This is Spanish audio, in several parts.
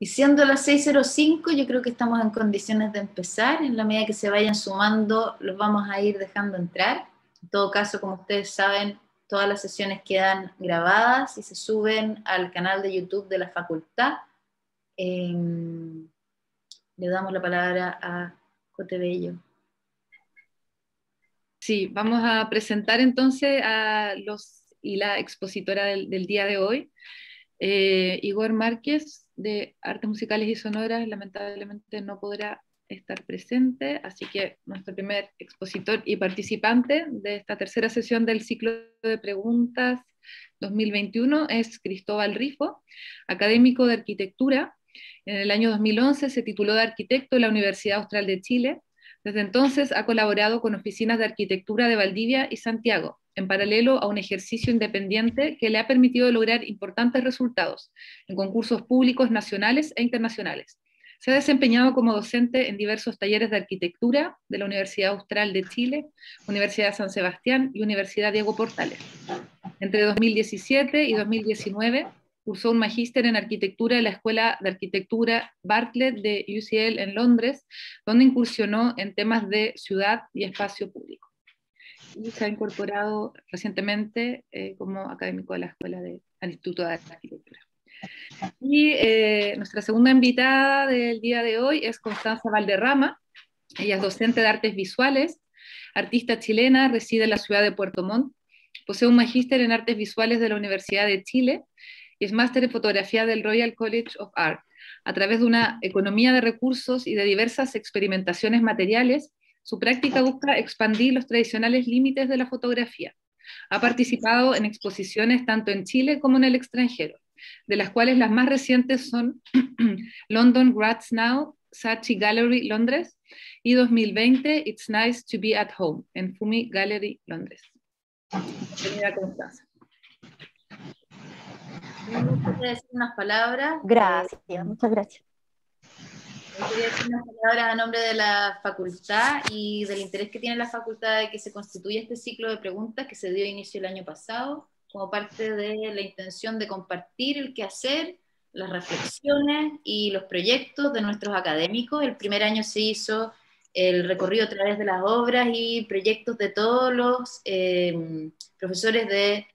Y siendo las 6:05, yo creo que estamos en condiciones de empezar. En la medida que se vayan sumando, los vamos a ir dejando entrar. En todo caso, como ustedes saben, todas las sesiones quedan grabadas y se suben al canal de YouTube de la facultad. Le damos la palabra a Cote Bello. Sí, vamos a presentar entonces a los y la expositora del día de hoy. Igor Márquez, de Artes Musicales y Sonoras, lamentablemente no podrá estar presente, así que nuestro primer expositor y participante de esta tercera sesión del ciclo de preguntas 2021 es Cristóbal Rifo, académico de arquitectura. En el año 2011 se tituló de arquitecto en la Universidad Austral de Chile. Desde entonces ha colaborado con oficinas de arquitectura de Valdivia y Santiago, en paralelo a un ejercicio independiente que le ha permitido lograr importantes resultados en concursos públicos nacionales e internacionales. Se ha desempeñado como docente en diversos talleres de arquitectura de la Universidad Austral de Chile, Universidad de San Sebastián y Universidad Diego Portales. Entre 2017 y 2019 cursó un magíster en arquitectura en la Escuela de Arquitectura Bartlett de UCL en Londres, donde incursionó en temas de ciudad y espacio público. Y se ha incorporado recientemente como académico de la al Instituto de Arquitectura. Y nuestra segunda invitada del día de hoy es Constanza Valderrama. Ella es docente de artes visuales, artista chilena, reside en la ciudad de Puerto Montt, posee un magíster en artes visuales de la Universidad de Chile y es máster en fotografía del Royal College of Art. A través de una economía de recursos y de diversas experimentaciones materiales, su práctica busca expandir los tradicionales límites de la fotografía. Ha participado en exposiciones tanto en Chile como en el extranjero, de las cuales las más recientes son London Grats Now, Saatchi Gallery, Londres, y 2020 It's Nice to Be at Home, en Fumi Gallery, Londres. Bienvenida, Constanza. Voy a decir unas palabras. Gracias, muchas gracias. Quería decir unas palabras a nombre de la facultad y del interés que tiene la facultad de que se constituya este ciclo de preguntas que se dio inicio el año pasado, como parte de la intención de compartir el quehacer, las reflexiones y los proyectos de nuestros académicos. El primer año se hizo el recorrido a través de las obras y proyectos de todos los profesores de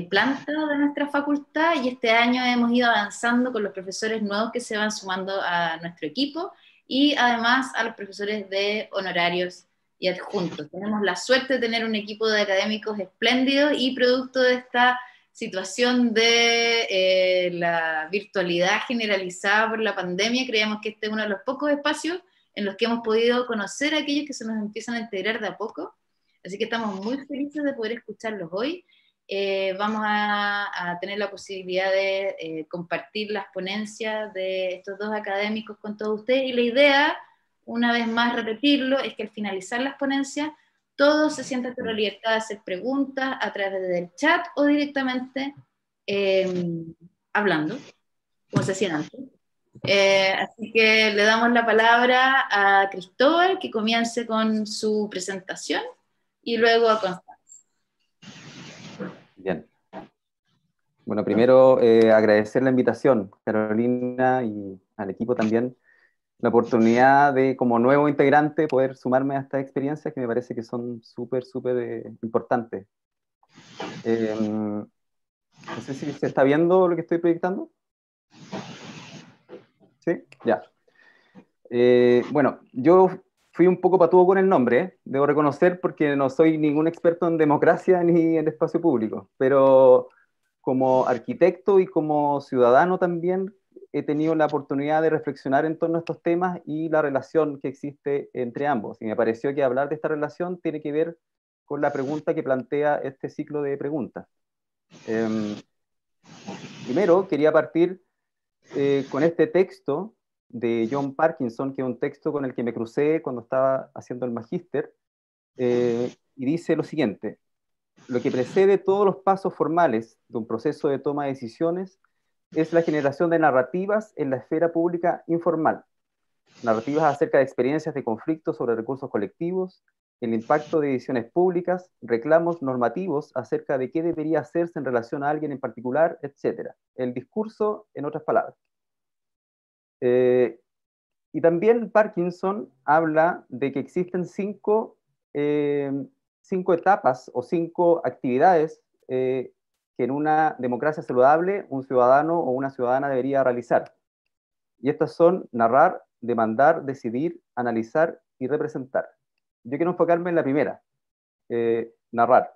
planta de nuestra facultad, y este año hemos ido avanzando con los profesores nuevos que se van sumando a nuestro equipo y además a los profesores de honorarios y adjuntos. Tenemos la suerte de tener un equipo de académicos espléndido y producto de esta situación de la virtualidad generalizada por la pandemia, creemos que este es uno de los pocos espacios en los que hemos podido conocer a aquellos que se nos empiezan a integrar de a poco, así que estamos muy felices de poder escucharlos hoy. Vamos a tener la posibilidad de compartir las ponencias de estos dos académicos con todos ustedes, y la idea, una vez más repetirlo, es que al finalizar las ponencias todos se sientan con la libertad de hacer preguntas a través del chat o directamente hablando, como se hacía antes. Así que le damos la palabra a Cristóbal, que comience con su presentación, y luego a Constanza. Bien. Bueno, primero agradecer la invitación, Carolina, y al equipo también, la oportunidad de, como nuevo integrante, poder sumarme a estas experiencias que me parece que son súper importantes. No sé si se está viendo lo que estoy proyectando. ¿Sí? Ya. Bueno, yo fui un poco patudo con el nombre, debo reconocer, porque no soy ningún experto en democracia ni en espacio público, pero como arquitecto y como ciudadano también he tenido la oportunidad de reflexionar en torno a estos temas y la relación que existe entre ambos. Y me pareció que hablar de esta relación tiene que ver con la pregunta que plantea este ciclo de preguntas. Primero, quería partir con este texto de John Parkinson, que es un texto con el que me crucé cuando estaba haciendo el magíster, y dice lo siguiente: lo que precede todos los pasos formales de un proceso de toma de decisiones es la generación de narrativas en la esfera pública informal, narrativas acerca de experiencias de conflictos sobre recursos colectivos, el impacto de decisiones públicas, reclamos normativos acerca de qué debería hacerse en relación a alguien en particular, etc. El discurso, en otras palabras. Y también Parkinson habla de que existen cinco etapas o 5 actividades que en una democracia saludable un ciudadano o una ciudadana debería realizar. Y estas son narrar, demandar, decidir, analizar y representar. Yo quiero enfocarme en la primera, narrar.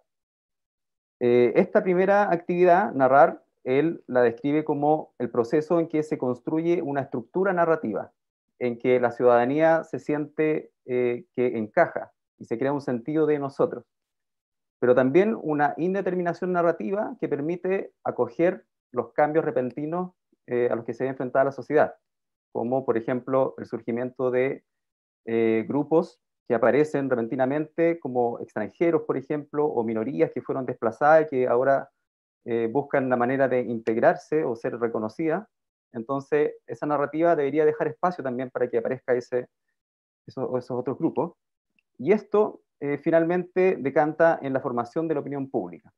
Esta primera actividad, narrar, él la describe como el proceso en que se construye una estructura narrativa, en que la ciudadanía se siente que encaja y se crea un sentido de nosotros, pero también una indeterminación narrativa que permite acoger los cambios repentinos a los que se ve enfrentada la sociedad, como por ejemplo el surgimiento de grupos que aparecen repentinamente como extranjeros, por ejemplo, o minorías que fueron desplazadas y que ahora buscan la manera de integrarse o ser reconocidas. Entonces, esa narrativa debería dejar espacio también para que aparezca esos otros grupos. Y esto finalmente decanta en la formación de la opinión pública.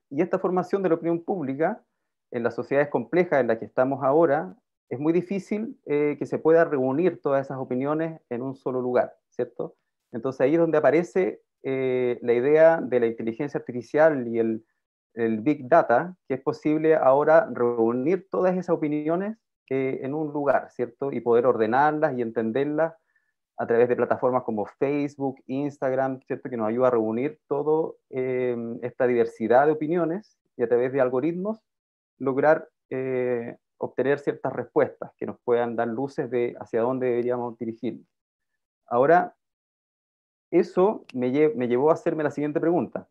Y esta formación de la opinión pública, en las sociedades complejas en las que estamos ahora, es muy difícil que se pueda reunir todas esas opiniones en un solo lugar, ¿cierto? Entonces ahí es donde aparece la idea de la inteligencia artificial y el Big Data, que es posible ahora reunir todas esas opiniones en un lugar, ¿cierto? Y poder ordenarlas y entenderlas a través de plataformas como Facebook, Instagram, ¿cierto? Que nos ayuda a reunir toda esta diversidad de opiniones y a través de algoritmos lograr obtener ciertas respuestas que nos puedan dar luces de hacia dónde deberíamos dirigirnos. Ahora, eso me llevó a hacerme la siguiente pregunta,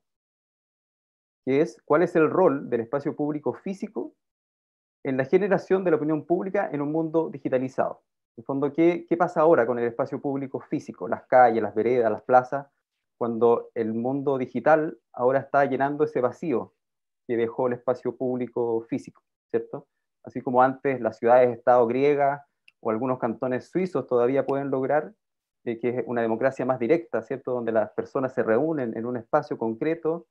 que es, ¿cuál es el rol del espacio público físico en la generación de la opinión pública en un mundo digitalizado? En el fondo, ¿qué pasa ahora con el espacio público físico, las calles, las veredas, las plazas, cuando el mundo digital ahora está llenando ese vacío que dejó el espacio público físico, ¿cierto? Así como antes las ciudades-estado griegas o algunos cantones suizos todavía pueden lograr que es una democracia más directa, ¿cierto? Donde las personas se reúnen en un espacio concreto,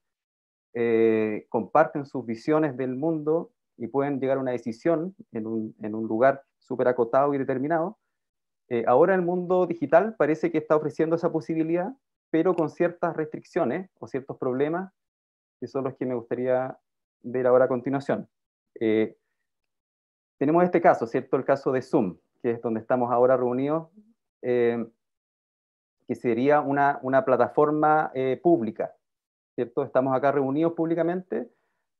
comparten sus visiones del mundo y pueden llegar a una decisión en un lugar súper acotado y determinado. Ahora el mundo digital parece que está ofreciendo esa posibilidad, pero con ciertas restricciones o ciertos problemas que son los que me gustaría ver ahora a continuación. Tenemos este caso, ¿cierto? El caso de Zoom, que es donde estamos ahora reunidos, que sería una plataforma pública, ¿cierto? Estamos acá reunidos públicamente,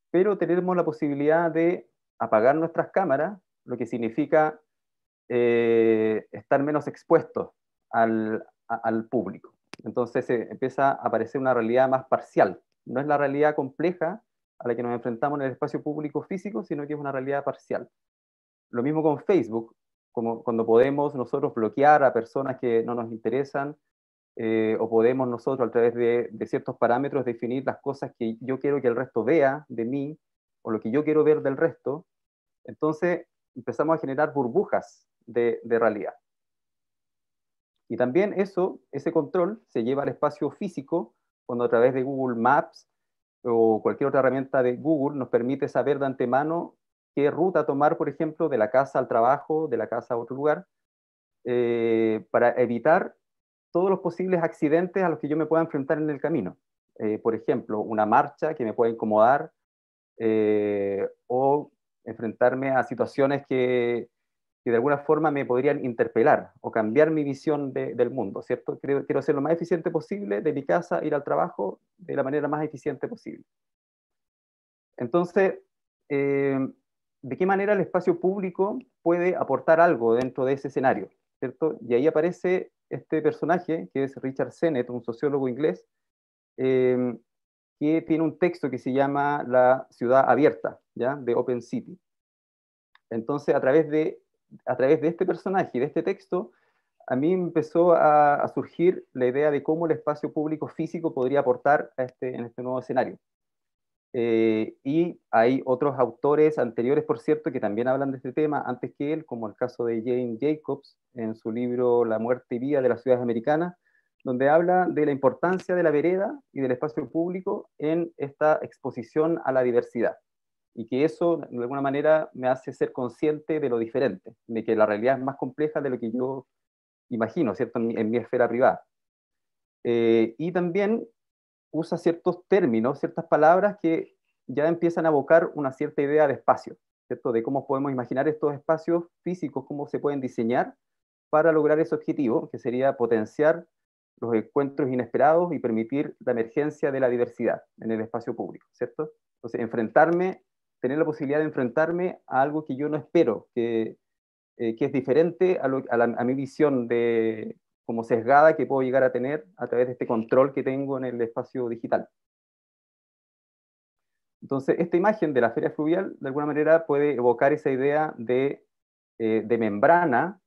pero tenemos la posibilidad de apagar nuestras cámaras, lo que significa estar menos expuestos al público. Entonces empieza a aparecer una realidad más parcial. No es la realidad compleja a la que nos enfrentamos en el espacio público físico, sino que es una realidad parcial. Lo mismo con Facebook, como cuando podemos nosotros bloquear a personas que no nos interesan, o podemos nosotros a través de ciertos parámetros definir las cosas que yo quiero que el resto vea de mí, o lo que yo quiero ver del resto. Entonces empezamos a generar burbujas de realidad. Y también ese control se lleva al espacio físico cuando a través de Google Maps o cualquier otra herramienta de Google nos permite saber de antemano qué ruta tomar, por ejemplo, de la casa al trabajo, de la casa a otro lugar, para evitar todos los posibles accidentes a los que yo me pueda enfrentar en el camino. Por ejemplo, una marcha que me pueda incomodar, o enfrentarme a situaciones que de alguna forma me podrían interpelar o cambiar mi visión del mundo, ¿cierto? Quiero ser lo más eficiente posible de mi casa, ir al trabajo de la manera más eficiente posible. Entonces, ¿de qué manera el espacio público puede aportar algo dentro de ese escenario? ¿Cierto? Y ahí aparece este personaje, que es Richard Sennett, un sociólogo inglés, que tiene un texto que se llama La ciudad abierta, ¿ya? De Open City. Entonces, a través de este personaje y de este texto, a mí empezó a surgir la idea de cómo el espacio público físico podría aportar en este nuevo escenario. Y hay otros autores anteriores, por cierto, que también hablan de este tema antes que él, como el caso de Jane Jacobs, en su libro La muerte y vida de las ciudades americanas, donde habla de la importancia de la vereda y del espacio público en esta exposición a la diversidad. y que eso de alguna manera me hace ser consciente de lo diferente, de que la realidad es más compleja de lo que yo imagino, ¿cierto? En mi esfera privada. Y también usa ciertos términos, ciertas palabras que ya empiezan a evocar una cierta idea de espacio, ¿cierto? De cómo podemos imaginar estos espacios físicos, cómo se pueden diseñar para lograr ese objetivo, que sería potenciar los encuentros inesperados y permitir la emergencia de la diversidad en el espacio público, ¿cierto? Entonces, tener la posibilidad de enfrentarme a algo que yo no espero, que es diferente a mi visión de como sesgada que puedo llegar a tener a través de este control que tengo en el espacio digital. Entonces, esta imagen de la feria fluvial, de alguna manera, puede evocar esa idea de membrana,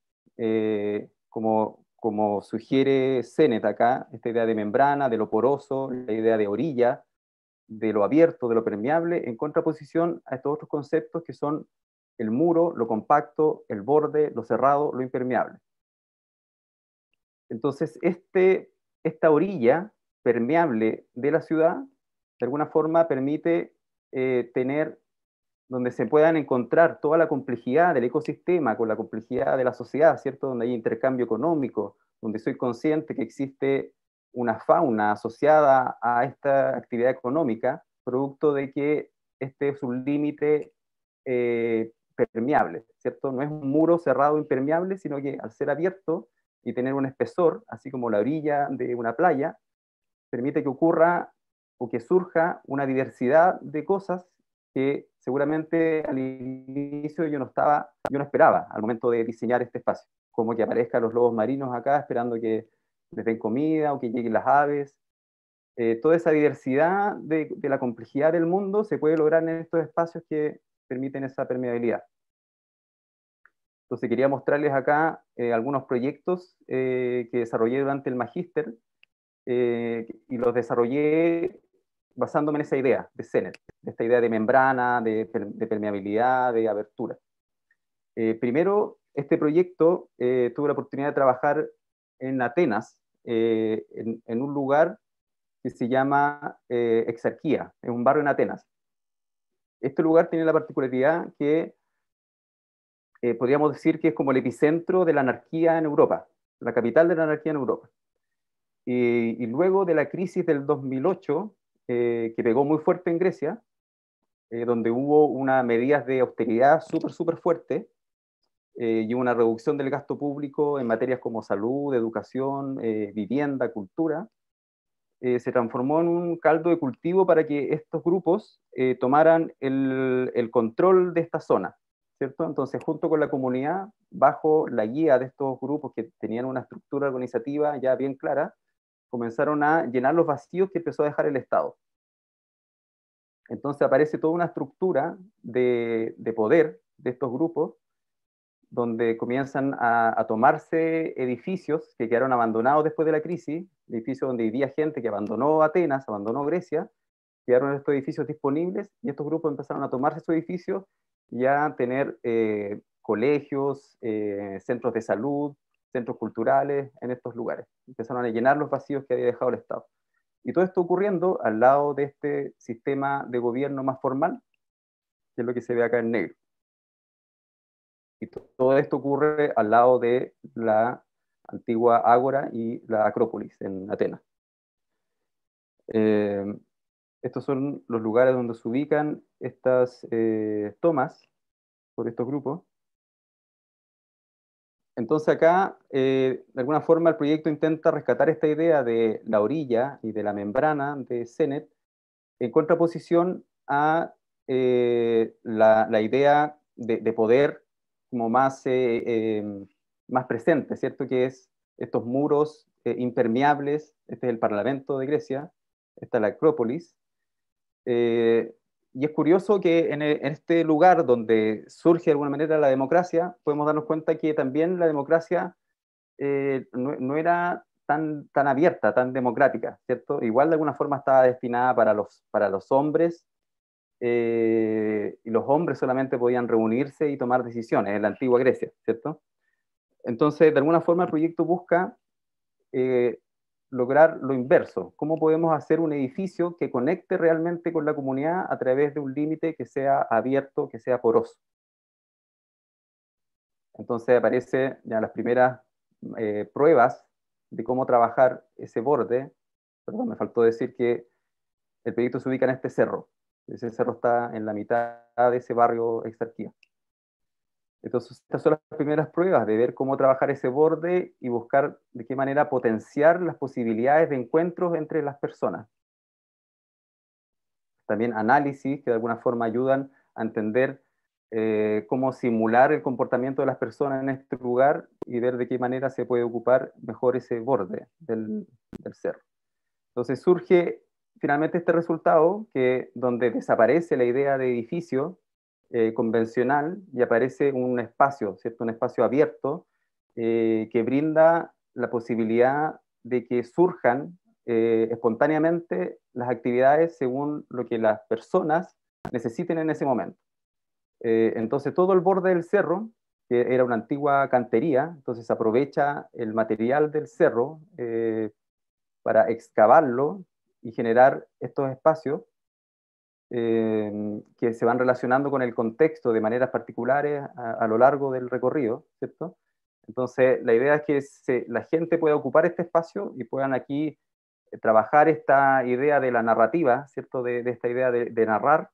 como sugiere Sennett acá, esta idea de membrana, de lo poroso, la idea de orilla, de lo abierto, de lo permeable, en contraposición a estos otros conceptos que son el muro, lo compacto, el borde, lo cerrado, lo impermeable. Entonces, esta orilla permeable de la ciudad, de alguna forma permite tener donde se puedan encontrar toda la complejidad del ecosistema con la complejidad de la sociedad, ¿cierto? Donde hay intercambio económico, donde soy consciente que existe una fauna asociada a esta actividad económica, producto de que este es un límite permeable, ¿cierto? No es un muro cerrado impermeable, sino que al ser abierto y tener un espesor, así como la orilla de una playa, permite que ocurra o que surja una diversidad de cosas que seguramente al inicio yo no esperaba al momento de diseñar este espacio, como que aparezcan los lobos marinos acá esperando que les den comida o que lleguen las aves. Toda esa diversidad de la complejidad del mundo se puede lograr en estos espacios que permiten esa permeabilidad. Entonces quería mostrarles acá algunos proyectos que desarrollé durante el magíster y los desarrollé basándome en esa idea de Sennett, de esta idea de membrana, de permeabilidad, de abertura. Primero, este proyecto tuve la oportunidad de trabajar en Atenas, en un lugar que se llama Exarquía, es un barrio en Atenas. Este lugar tiene la particularidad que podríamos decir que es como el epicentro de la anarquía en Europa, la capital de la anarquía en Europa. Y luego de la crisis del 2008, que pegó muy fuerte en Grecia, donde hubo unas medidas de austeridad súper fuerte, y una reducción del gasto público en materias como salud, educación, vivienda, cultura, se transformó en un caldo de cultivo para que estos grupos tomaran el control de esta zona, ¿cierto? Entonces, junto con la comunidad, bajo la guía de estos grupos que tenían una estructura organizativa ya bien clara, comenzaron a llenar los vacíos que empezó a dejar el Estado. Entonces aparece toda una estructura de poder de estos grupos, donde comienzan a tomarse edificios que quedaron abandonados después de la crisis, edificios donde vivía gente que abandonó Atenas, abandonó Grecia, quedaron estos edificios disponibles y estos grupos empezaron a tomarse esos edificios y a tener colegios, centros de salud, centros culturales en estos lugares. Empezaron a llenar los vacíos que había dejado el Estado. Y todo esto ocurriendo al lado de este sistema de gobierno más formal, que es lo que se ve acá en negro. Y todo esto ocurre al lado de la antigua Ágora y la Acrópolis en Atenas. Estos son los lugares donde se ubican estas tomas por estos grupos. Entonces acá, de alguna forma, el proyecto intenta rescatar esta idea de la orilla y de la membrana de Sennett en contraposición a la idea de poder como más presente, ¿cierto? Que es estos muros impermeables. Este es el Parlamento de Grecia, esta es la Acrópolis. Y es curioso que en este lugar donde surge de alguna manera la democracia, podemos darnos cuenta que también la democracia no era tan abierta, tan democrática, ¿cierto? Igual de alguna forma estaba destinada para los hombres, y los hombres solamente podían reunirse y tomar decisiones en la antigua Grecia, ¿cierto? Entonces, de alguna forma el proyecto busca lograr lo inverso. ¿Cómo podemos hacer un edificio que conecte realmente con la comunidad a través de un límite que sea abierto, que sea poroso? Entonces aparecen ya las primeras pruebas de cómo trabajar ese borde. Perdón, me faltó decir que el proyecto se ubica en este cerro. Ese cerro está en la mitad de ese barrio Exarquía. Entonces, estas son las primeras pruebas de ver cómo trabajar ese borde y buscar de qué manera potenciar las posibilidades de encuentros entre las personas. También análisis que de alguna forma ayudan a entender cómo simular el comportamiento de las personas en este lugar y ver de qué manera se puede ocupar mejor ese borde del cerro. Entonces surge finalmente este resultado donde desaparece la idea de edificio convencional y aparece un espacio, ¿cierto? Un espacio abierto que brinda la posibilidad de que surjan espontáneamente las actividades según lo que las personas necesiten en ese momento. Entonces todo el borde del cerro, que era una antigua cantería, entonces aprovecha el material del cerro para excavarlo y generar estos espacios que se van relacionando con el contexto de maneras particulares a lo largo del recorrido, ¿cierto? Entonces, la idea es que la gente pueda ocupar este espacio y puedan aquí trabajar esta idea de la narrativa, ¿cierto? De esta idea de narrar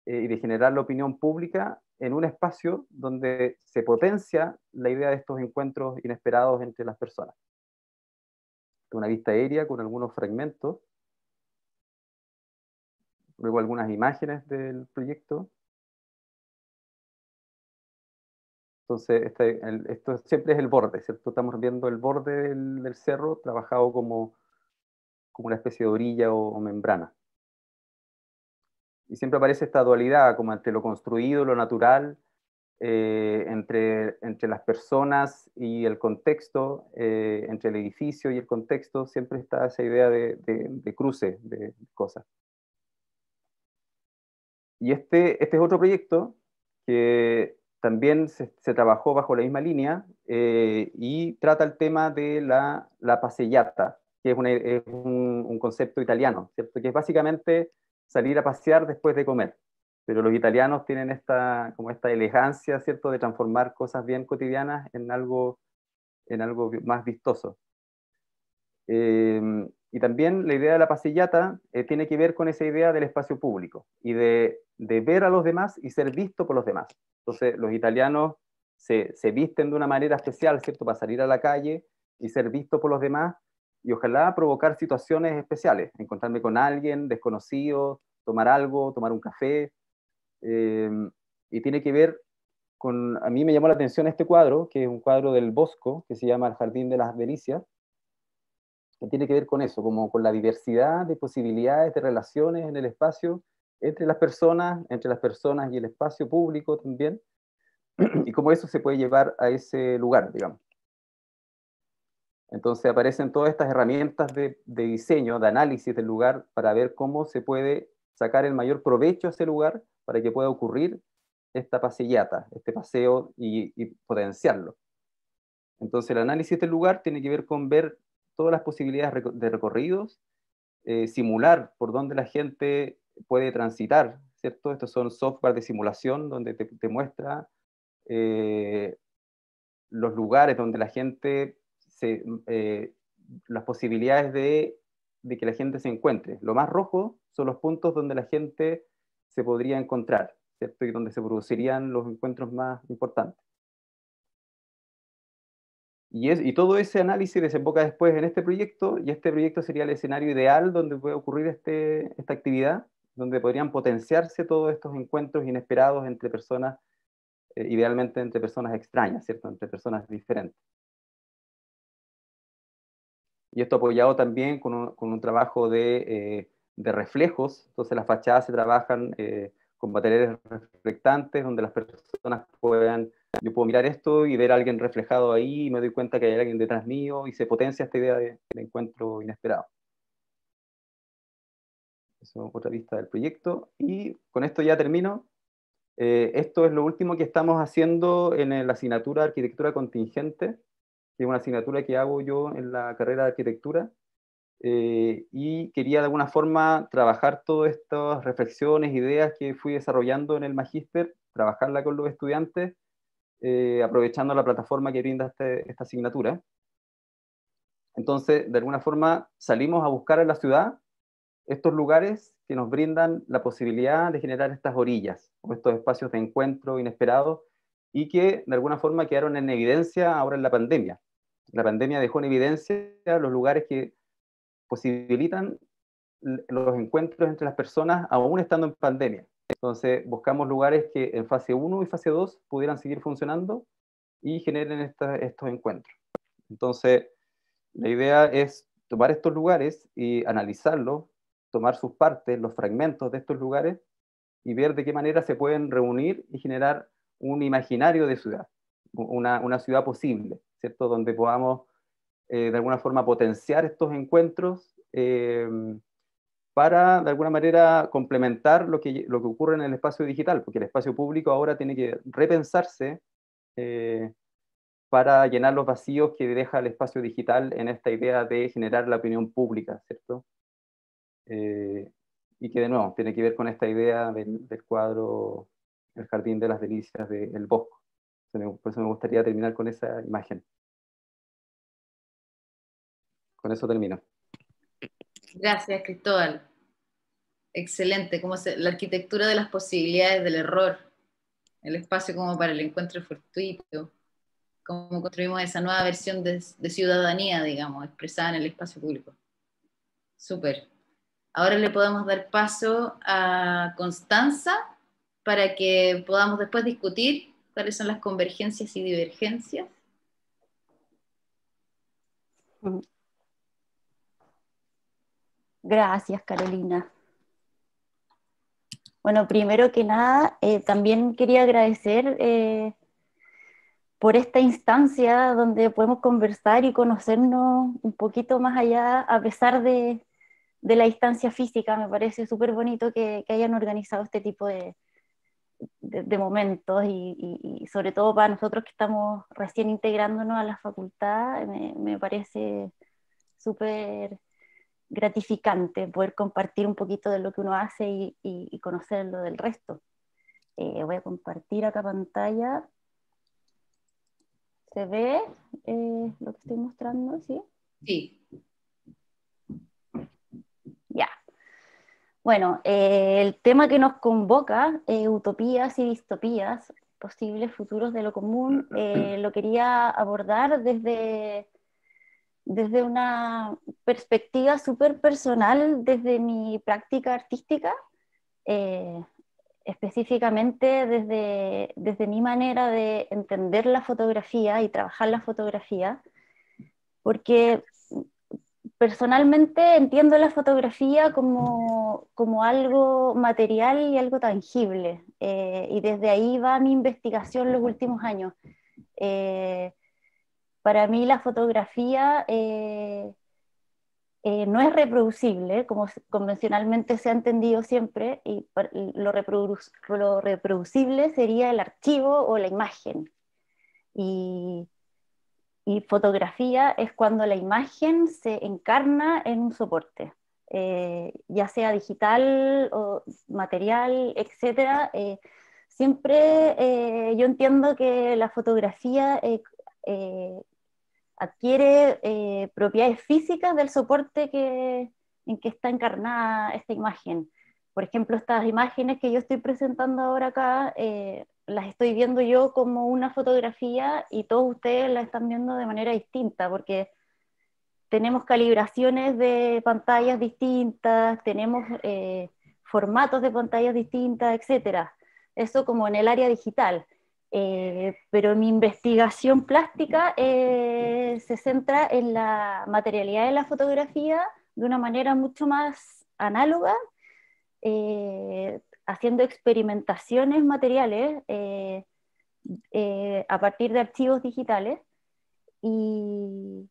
y de generar la opinión pública en un espacio donde se potencia la idea de estos encuentros inesperados entre las personas. Una vista aérea con algunos fragmentos, luego algunas imágenes del proyecto. Entonces, esto siempre es el borde, ¿cierto? Estamos viendo el borde del cerro trabajado como una especie de orilla o membrana. Y siempre aparece esta dualidad, como entre lo construido, lo natural, entre las personas y el contexto, entre el edificio y el contexto, siempre está esa idea de cruce de cosas. Y este es otro proyecto que también se trabajó bajo la misma línea y trata el tema de la passeggiata, que es un concepto italiano, ¿cierto? Que es básicamente salir a pasear después de comer. Pero los italianos tienen como esta elegancia, ¿cierto?, de transformar cosas bien cotidianas en algo más vistoso. Y también la idea de la passeggiata tiene que ver con esa idea del espacio público y de ver a los demás y ser visto por los demás. Entonces, los italianos se visten de una manera especial, ¿cierto?, para salir a la calle y ser visto por los demás y ojalá provocar situaciones especiales, encontrarme con alguien desconocido, tomar algo, tomar un café. Y tiene que ver a mí me llamó la atención este cuadro, que es un cuadro del Bosco, que se llama El Jardín de las Delicias, que tiene que ver con eso, como con la diversidad de posibilidades de relaciones en el espacio entre las personas y el espacio público también, y cómo eso se puede llevar a ese lugar, digamos. Entonces aparecen todas estas herramientas de diseño, de análisis del lugar, para ver cómo se puede sacar el mayor provecho a ese lugar para que pueda ocurrir esta passeggiata, este paseo y potenciarlo. Entonces el análisis del lugar tiene que ver con ver todas las posibilidades de recorridos, simular por dónde la gente puede transitar, ¿cierto? Estos son software de simulación donde te muestra los lugares donde la gente, las posibilidades de que la gente se encuentre. Lo más rojo son los puntos donde la gente se podría encontrar, ¿cierto? Y donde se producirían los encuentros más importantes. Y todo ese análisis desemboca después en este proyecto, y este proyecto sería el escenario ideal donde puede ocurrir esta actividad, donde podrían potenciarse todos estos encuentros inesperados entre personas, idealmente entre personas extrañas, ¿cierto? Entre personas diferentes. Y esto apoyado también con un trabajo de reflejos, entonces las fachadas se trabajan con materiales reflectantes, donde las personas yo puedo mirar esto y ver a alguien reflejado ahí, y me doy cuenta que hay alguien detrás mío, y se potencia esta idea de encuentro inesperado. Eso es otra vista del proyecto, y con esto ya termino. Esto es lo último que estamos haciendo en la asignatura de Arquitectura Contingente, que es una asignatura que hago yo en la carrera de Arquitectura, y quería de alguna forma trabajar todas estas reflexiones, ideas que fui desarrollando en el magíster, trabajarla con los estudiantes, aprovechando la plataforma que brinda esta asignatura. Entonces, de alguna forma, salimos a buscar en la ciudad estos lugares que nos brindan la posibilidad de generar estas orillas, o estos espacios de encuentro inesperados, y que de alguna forma quedaron en evidencia ahora en la pandemia. La pandemia dejó en evidencia los lugares que posibilitan los encuentros entre las personas aún estando en pandemia. Entonces buscamos lugares que en fase 1 y fase 2 pudieran seguir funcionando y generen estos encuentros. Entonces la idea es tomar estos lugares y analizarlos, tomar sus partes, los fragmentos de estos lugares y ver de qué manera se pueden reunir y generar un imaginario de ciudad, una ciudad posible, ¿cierto? Donde podamos de alguna forma potenciar estos encuentros para de alguna manera complementar lo que ocurre en el espacio digital, porque el espacio público ahora tiene que repensarse para llenar los vacíos que deja el espacio digital en esta idea de generar la opinión pública, ¿cierto? Y que de nuevo tiene que ver con esta idea del cuadro El Jardín de las Delicias de El Bosco. Por eso me gustaría terminar con esa imagen. Con eso termino. Gracias, Cristóbal. Excelente. La arquitectura de las posibilidades del error, el espacio como para el encuentro fortuito, cómo construimos esa nueva versión de ciudadanía, digamos, expresada en el espacio público. Súper. Ahora le podemos dar paso a Constanza para que podamos después discutir cuáles son las convergencias y divergencias. Gracias, Carolina. Bueno, primero que nada, también quería agradecer por esta instancia donde podemos conversar y conocernos un poquito más allá, a pesar de la distancia física. Me parece súper bonito que hayan organizado este tipo de momentos y sobre todo para nosotros que estamos recién integrándonos a la facultad, me parece súper gratificante poder compartir un poquito de lo que uno hace y conocer lo del resto. Voy a compartir acá pantalla. ¿Se ve lo que estoy mostrando? ¿Sí? Sí. Ya. Bueno, el tema que nos convoca, utopías y distopías, posibles futuros de lo común, lo quería abordar desde una perspectiva súper personal, desde mi práctica artística, específicamente desde mi manera de entender la fotografía y trabajar la fotografía, porque personalmente entiendo la fotografía como algo material y algo tangible, y desde ahí va mi investigación los últimos años. Para mí la fotografía no es reproducible, como convencionalmente se ha entendido siempre, y lo reproducible sería el archivo o la imagen. Y fotografía es cuando la imagen se encarna en un soporte, ya sea digital o material, etc. Siempre yo entiendo que la fotografía adquiere propiedades físicas del soporte en que está encarnada esta imagen. Por ejemplo, estas imágenes que yo estoy presentando ahora acá, las estoy viendo yo como una fotografía y todos ustedes la están viendo de manera distinta, porque tenemos calibraciones de pantallas distintas, tenemos formatos de pantallas distintas, etc. Eso como en el área digital. Pero mi investigación plástica se centra en la materialidad de la fotografía de una manera mucho más análoga, haciendo experimentaciones materiales a partir de archivos digitales, y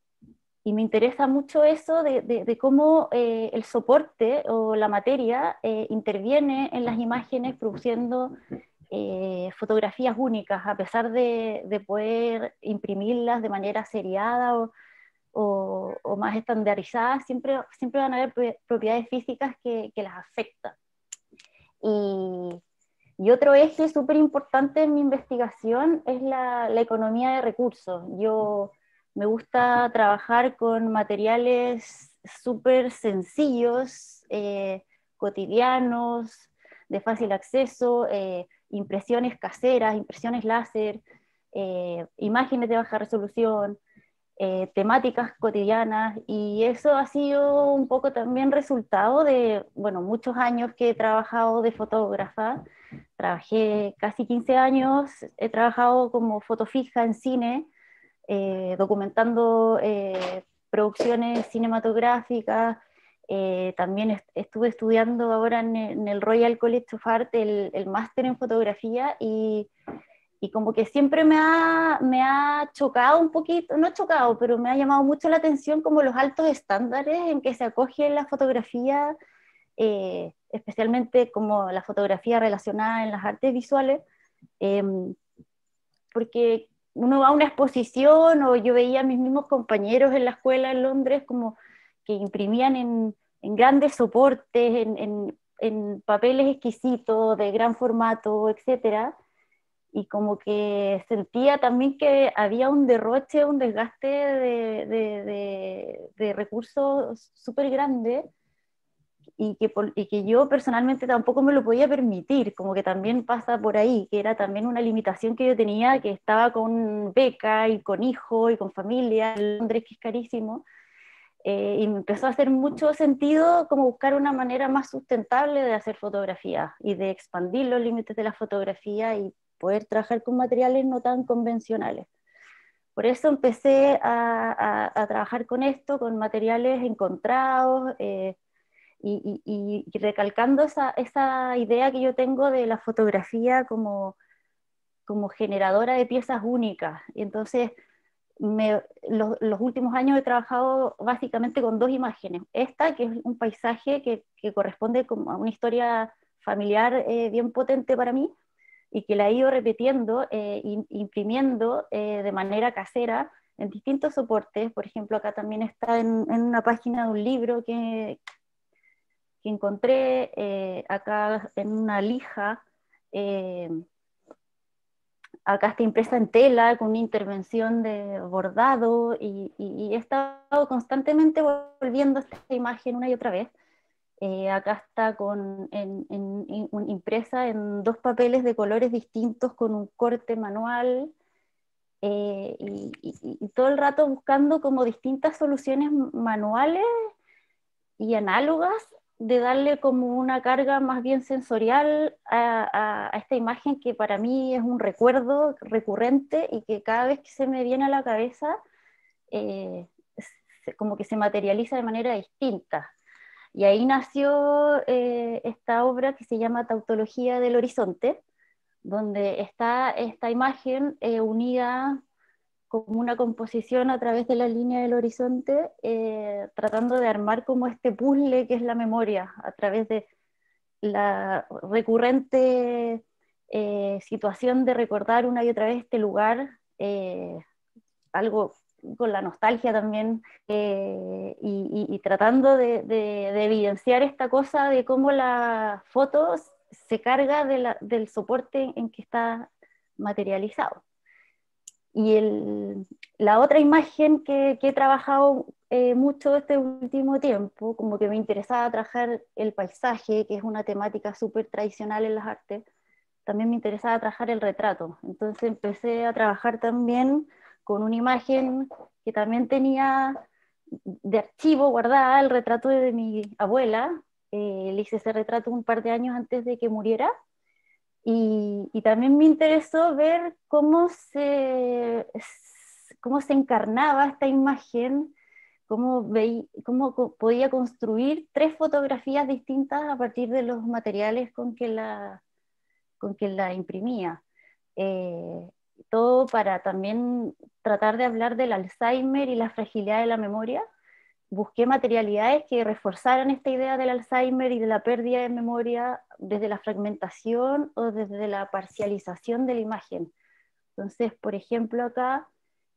me interesa mucho eso de cómo el soporte o la materia interviene en las imágenes produciendo fotografías únicas, a pesar de poder imprimirlas de manera seriada o más estandarizadas, siempre van a haber propiedades físicas que las afectan. Y otro eje súper importante en mi investigación es la economía de recursos. Me gusta trabajar con materiales súper sencillos, cotidianos, de fácil acceso, impresiones caseras, impresiones láser, imágenes de baja resolución, temáticas cotidianas, y eso ha sido un poco también resultado de, bueno, muchos años que he trabajado de fotógrafa. Trabajé casi 15 años, he trabajado como fotofija en cine, documentando producciones cinematográficas. También estuve estudiando ahora en el Royal College of Art el máster en fotografía, y como que siempre me ha chocado un poquito, no chocado, pero me ha llamado mucho la atención como los altos estándares en que se acoge la fotografía, especialmente como la fotografía relacionada en las artes visuales, porque uno va a una exposición, o yo veía a mis mismos compañeros en la escuela en Londres como que imprimían en grandes soportes, en papeles exquisitos, de gran formato, etcétera, y como que sentía también que había un derroche, un desgaste de recursos súper grande, y que yo personalmente tampoco me lo podía permitir, como que también pasa por ahí, que era también una limitación que yo tenía, que estaba con beca y con hijo y con familia en Londres, que es carísimo, y me empezó a hacer mucho sentido como buscar una manera más sustentable de hacer fotografía y de expandir los límites de la fotografía y poder trabajar con materiales no tan convencionales. Por eso empecé a trabajar con esto, con materiales encontrados, y recalcando esa idea que yo tengo de la fotografía como generadora de piezas únicas. Y entonces, los últimos años he trabajado básicamente con dos imágenes. Esta, que es un paisaje que corresponde como a una historia familiar bien potente para mí, y que la he ido repitiendo, imprimiendo de manera casera en distintos soportes. Por ejemplo, acá también está en una página de un libro que encontré, acá en una lija. Acá está impresa en tela con una intervención de bordado, y he estado constantemente volviendo a esta imagen una y otra vez. Acá está impresa en dos papeles de colores distintos con un corte manual, y todo el rato buscando como distintas soluciones manuales y análogas de darle como una carga más bien sensorial a esta imagen, que para mí es un recuerdo recurrente y que cada vez que se me viene a la cabeza como que se materializa de manera distinta. Y ahí nació esta obra que se llama Tautología del Horizonte, donde está esta imagen unida como una composición a través de la línea del horizonte, tratando de armar como este puzzle que es la memoria, a través de la recurrente situación de recordar una y otra vez este lugar, algo con la nostalgia también, y tratando de evidenciar esta cosa de cómo la foto se carga del soporte en que está materializado. Y la otra imagen que he trabajado mucho este último tiempo, como que me interesaba trabajar el paisaje, que es una temática súper tradicional en las artes, también me interesaba trabajar el retrato. Entonces empecé a trabajar también con una imagen que también tenía de archivo guardada, el retrato de mi abuela. Le hice ese retrato un par de años antes de que muriera. Y también me interesó ver cómo se encarnaba esta imagen, cómo podía construir tres fotografías distintas a partir de los materiales con que la imprimía. Todo para también tratar de hablar del Alzheimer y la fragilidad de la memoria. Busqué materialidades que reforzaran esta idea del Alzheimer y de la pérdida de memoria desde la fragmentación o desde la parcialización de la imagen. Entonces, por ejemplo, acá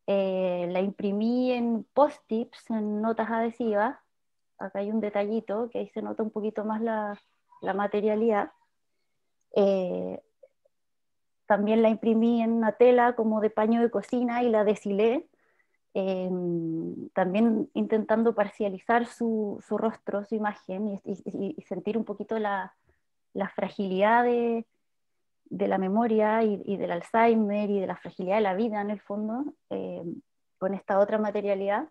La imprimí en post-its, en notas adhesivas. Acá hay un detallito que ahí se nota un poquito más la materialidad. También la imprimí en una tela como de paño de cocina y la deshilé, también intentando parcializar su rostro, su imagen, y sentir un poquito la fragilidad de la memoria y del Alzheimer y de la fragilidad de la vida en el fondo, con esta otra materialidad.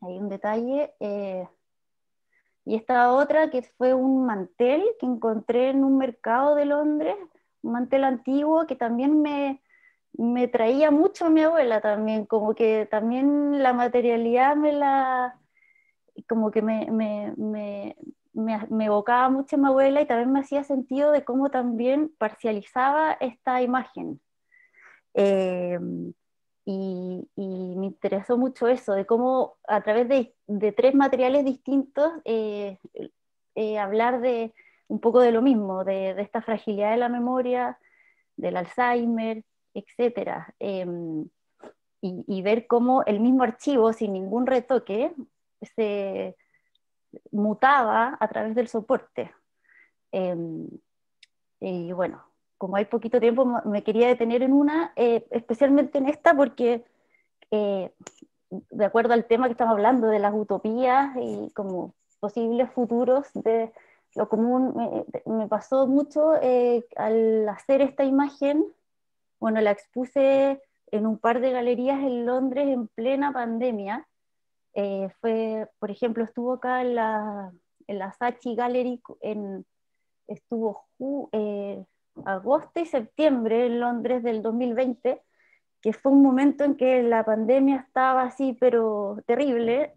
Hay un detalle. Y esta otra que fue un mantel que encontré en un mercado de Londres, un mantel antiguo que también me traía mucho a mi abuela también, como que también la materialidad como que me evocaba mucho a mi abuela y también me hacía sentido de cómo también parcializaba esta imagen. Eh, y me interesó mucho eso, de cómo a través de tres materiales distintos hablar de un poco de lo mismo, de esta fragilidad de la memoria, del Alzheimer, etcétera. Y ver cómo el mismo archivo, sin ningún retoque, se mutaba a través del soporte. Y bueno, como hay poquito tiempo, me quería detener en una, especialmente en esta, porque eh, de acuerdo al tema que estamos hablando, de las utopías y como posibles futuros de lo común, me pasó mucho al hacer esta imagen. Bueno, la expuse en un par de galerías en Londres en plena pandemia. Por ejemplo, estuvo acá en la Saatchi Gallery, estuvo agosto y septiembre en Londres del 2020, que fue un momento en que la pandemia estaba así, pero terrible.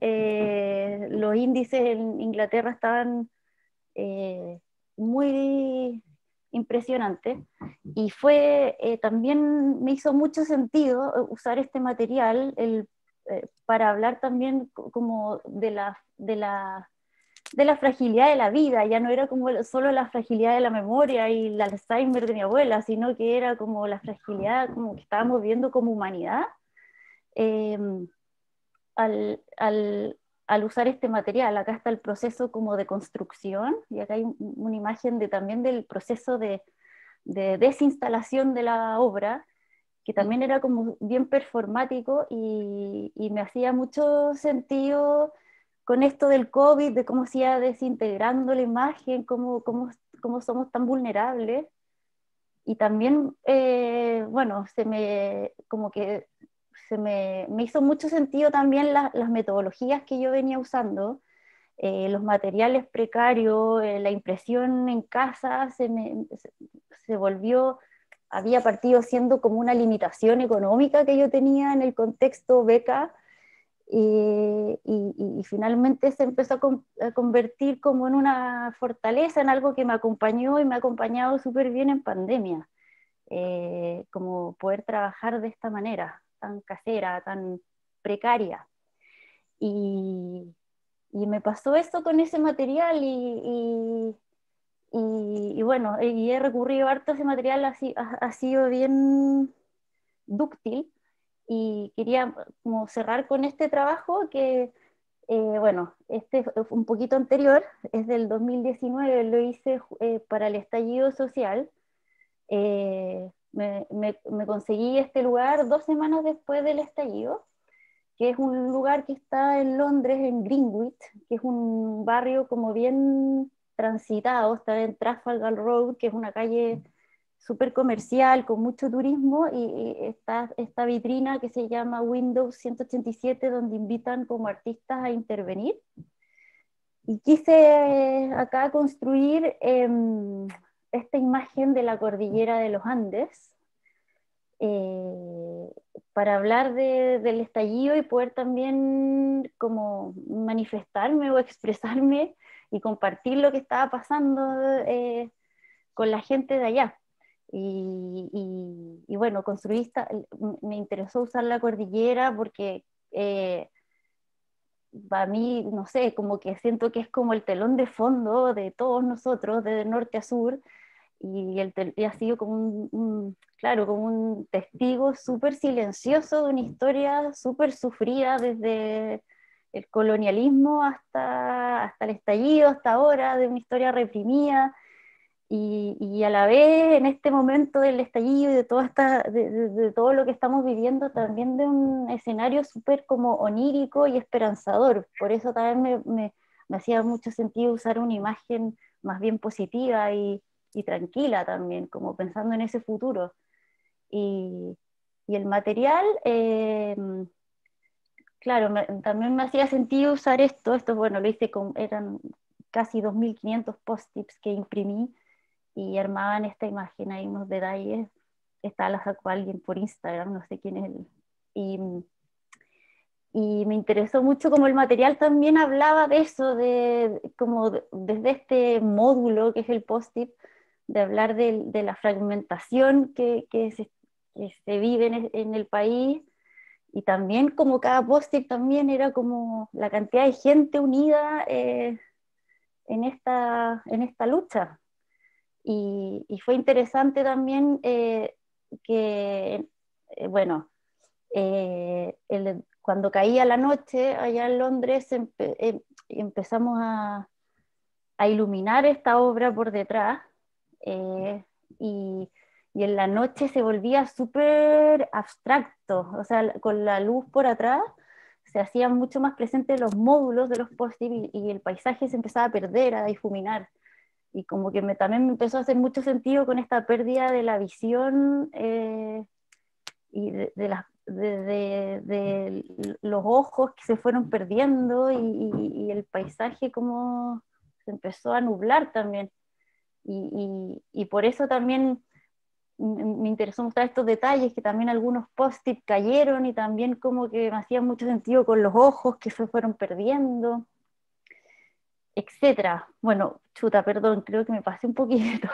Los índices en Inglaterra estaban muy impresionantes, y también me hizo mucho sentido usar este material para hablar también como de la fragilidad de la vida. Ya no era como solo la fragilidad de la memoria y el Alzheimer de mi abuela, sino que era como la fragilidad como que estábamos viendo como humanidad, eh, al, al, al usar este material. Acá está el proceso como de construcción, y acá hay una imagen también del proceso de desinstalación de la obra, que también era como bien performático, y me hacía mucho sentido con esto del COVID, de cómo se iba desintegrando la imagen, cómo somos tan vulnerables. Y también, bueno, como que me hizo mucho sentido también las metodologías que yo venía usando, los materiales precarios, la impresión en casa se volvió, había partido siendo como una limitación económica que yo tenía en el contexto beca, y finalmente se empezó a convertir como en una fortaleza, en algo que me acompañó y me ha acompañado súper bien en pandemia, como poder trabajar de esta manera, tan casera, tan precaria. Y, y me pasó esto con ese material, y bueno, y he recurrido harto a ese material, ha sido bien dúctil, y quería como cerrar con este trabajo que, bueno, este fue un poquito anterior, es del 2019, lo hice para el estallido social. Me conseguí este lugar 2 semanas después del estallido, que es un lugar que está en Londres, en Greenwich, que es un barrio como bien transitado, está en Trafalgar Road, que es una calle súper comercial, con mucho turismo, y está esta vitrina que se llama Windows 187, donde invitan como artistas a intervenir. Y quise acá construir esta imagen de la cordillera de los Andes, eh, para hablar del estallido y poder también como manifestarme o expresarme y compartir lo que estaba pasando con la gente de allá. Y bueno, me interesó usar la cordillera porque para mí, no sé, como que siento que es como el telón de fondo de todos nosotros, de norte a sur, y ha sido como claro, como un testigo súper silencioso de una historia súper sufrida desde el colonialismo hasta el estallido, hasta ahora, de una historia reprimida, y a la vez en este momento del estallido y de, de todo lo que estamos viviendo, también de un escenario súper como onírico y esperanzador. Por eso también me hacía mucho sentido usar una imagen más bien positiva y tranquila también, como pensando en ese futuro. Y, y el material, claro, también me hacía sentido usar esto bueno, lo hice eran casi 2.500 post-its que imprimí y armaban esta imagen, hay unos detalles, esta la sacó alguien por Instagram, no sé quién es él, y me interesó mucho como el material también hablaba de eso, desde este módulo que es el post-it, de hablar de la fragmentación que se vive en el país, y también como cada post-it también era como la cantidad de gente unida en esta lucha. Y fue interesante también que, bueno, cuando caía la noche allá en Londres empezamos a iluminar esta obra por detrás, eh, y, y en la noche se volvía súper abstracto, o sea, con la luz por atrás se hacían mucho más presentes los módulos de los post-it y el paisaje se empezaba a perder, a difuminar. Y como que también me empezó a hacer mucho sentido con esta pérdida de la visión, y de los ojos que se fueron perdiendo, y el paisaje como se empezó a nublar también. Y por eso también me interesó mostrar estos detalles, que también algunos post-it cayeron y también como que me hacían mucho sentido con los ojos que se fueron perdiendo, etcétera. Bueno, chuta, perdón, creo que me pasé un poquito,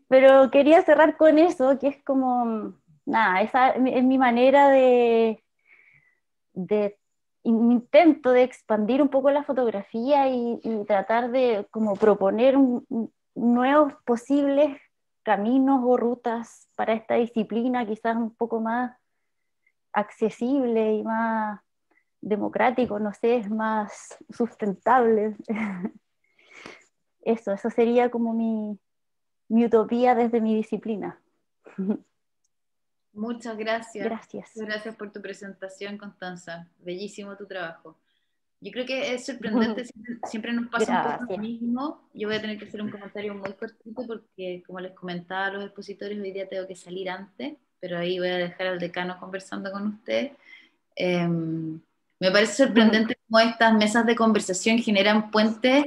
pero quería cerrar con eso, que es como, nada, esa es mi manera de intento de expandir un poco la fotografía y tratar de como proponer nuevos posibles caminos o rutas para esta disciplina, quizás un poco más accesible y más democrático, no sé, es más sustentable. Eso sería como mi utopía desde mi disciplina. Muchas gracias. Gracias. Gracias por tu presentación, Constanza. Bellísimo tu trabajo. Yo creo que es sorprendente, siempre nos pasa un poco lo mismo. Yo voy a tener que hacer un comentario muy cortito porque, como les comentaba a los expositores, hoy día tengo que salir antes, pero ahí voy a dejar al decano conversando con ustedes. Me parece sorprendente cómo estas mesas de conversación generan puentes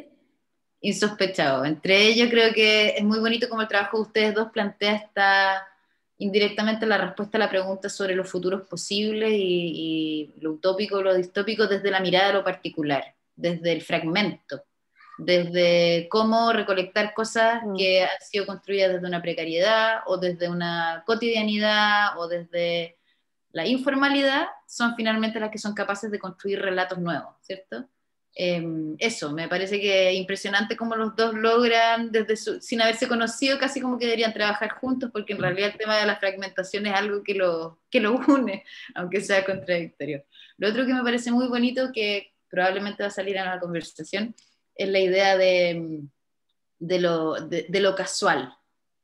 insospechados. Entre ellos creo que es muy bonito como el trabajo de ustedes dos plantea indirectamente la respuesta a la pregunta sobre los futuros posibles y lo utópico, lo distópico desde la mirada de lo particular, desde el fragmento, desde cómo recolectar cosas que han sido construidas desde una precariedad o desde una cotidianidad o desde la informalidad, son finalmente las que son capaces de construir relatos nuevos, ¿cierto? Eso, me parece que es impresionante cómo los dos logran, sin haberse conocido, casi como que deberían trabajar juntos, porque en realidad el tema de la fragmentación es algo que lo une, aunque sea contradictorio. Lo otro que me parece muy bonito, que probablemente va a salir en la conversación, es la idea de lo casual,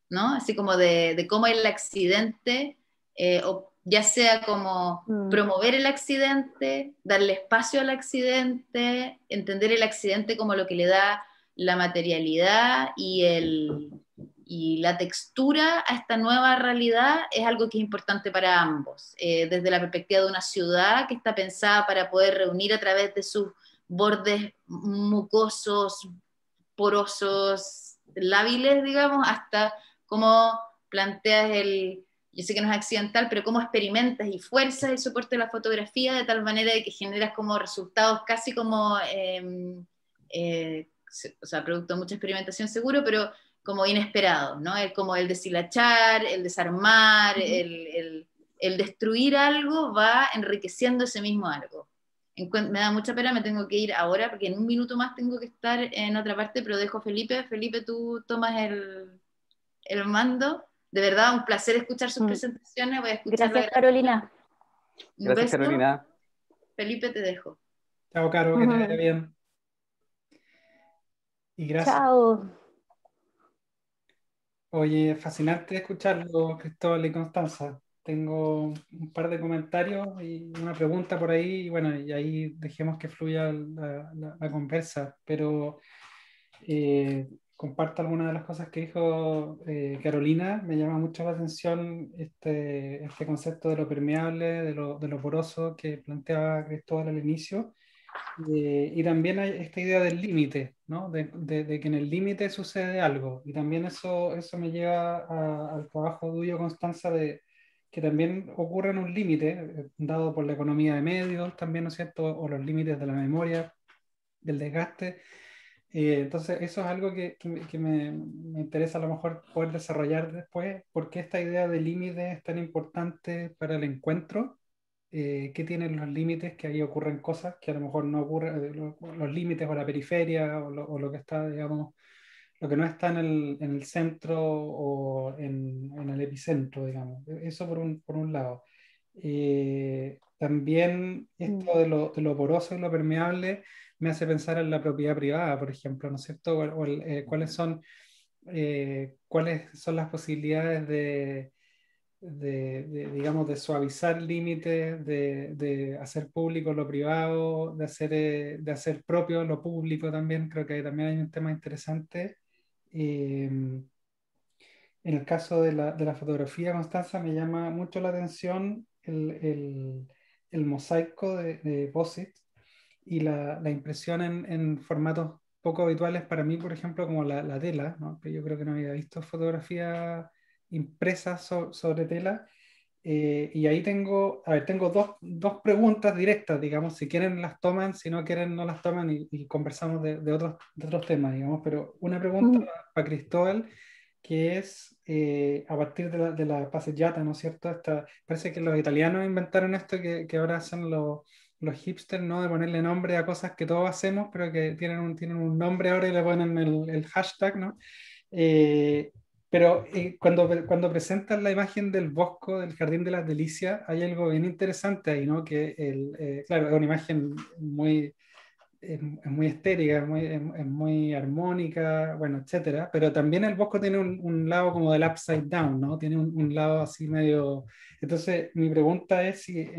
¿no? Así como de cómo el accidente, ya sea como promover el accidente, darle espacio al accidente, entender el accidente como lo que le da la materialidad y la textura a esta nueva realidad, es algo que es importante para ambos, desde la perspectiva de una ciudad que está pensada para poder reunir a través de sus bordes mucosos, porosos, lábiles, digamos, hasta cómo planteas yo sé que no es accidental, pero cómo experimentas y fuerzas el soporte de la fotografía de tal manera de que generas como resultados casi como, o sea, producto de mucha experimentación seguro, pero como inesperados, ¿no? Como el deshilachar, el desarmar, el destruir algo va enriqueciendo ese mismo algo. Me da mucha pena, me tengo que ir ahora porque en un minuto más tengo que estar en otra parte, pero dejo a Felipe. Felipe, tú tomas el mando. De verdad, un placer escuchar sus presentaciones. Voy a escuchar. Gracias, Carolina. Un Gracias, beso. Carolina. Felipe, te dejo. Chao, Caro, que te vaya bien. Y gracias. Chao. Oye, fascinante escucharlo, Cristóbal y Constanza. Tengo un par de comentarios y una pregunta por ahí, y bueno, y ahí dejemos que fluya la conversa, pero comparto algunas de las cosas que dijo Carolina. Me llama mucho la atención este concepto de lo permeable, de lo poroso que planteaba Cristóbal al inicio. Y también hay esta idea del límite, ¿no? De que en el límite sucede algo. Y también eso me lleva al trabajo tuyo, Constanza, de que también ocurre en un límite, dado por la economía de medios, también, ¿no es cierto? O los límites de la memoria, del desgaste. Entonces, eso es algo que me interesa a lo mejor poder desarrollar después, porque esta idea de límite es tan importante para el encuentro. ¿Qué tienen los límites? Que ahí ocurren cosas que a lo mejor no ocurren, los límites o la periferia o lo que está, digamos, lo que no está en el centro o en el epicentro, digamos. Eso por un lado. También esto de lo poroso y lo permeable me hace pensar en la propiedad privada, por ejemplo, ¿no es cierto? Cuáles son las posibilidades digamos, de suavizar límites, de hacer público lo privado, de hacer propio lo público también. Creo que también hay un tema interesante. En el caso de la fotografía, Constanza, me llama mucho la atención el mosaico de POSIT y la impresión en formatos poco habituales para mí, por ejemplo, como la tela, ¿no? Que yo creo que no había visto fotografía impresa sobre tela. Y ahí tengo dos preguntas directas, digamos, si quieren las toman, si no quieren no las toman y conversamos de otros temas, digamos, pero una pregunta para Cristóbal, que es a partir de la passeggiata, ¿no es cierto? Parece que los italianos inventaron esto que ahora hacen los hipsters, ¿no? De ponerle nombre a cosas que todos hacemos, pero que tienen un nombre ahora y le ponen el hashtag, ¿no? Pero cuando presentan la imagen del Bosco, del Jardín de las Delicias, hay algo bien interesante ahí, ¿no? Que claro, es una imagen es muy estérica, es muy armónica, bueno, etcétera, pero también el Bosco tiene un lado como del upside down, ¿no? Tiene un lado así medio... Entonces, mi pregunta es si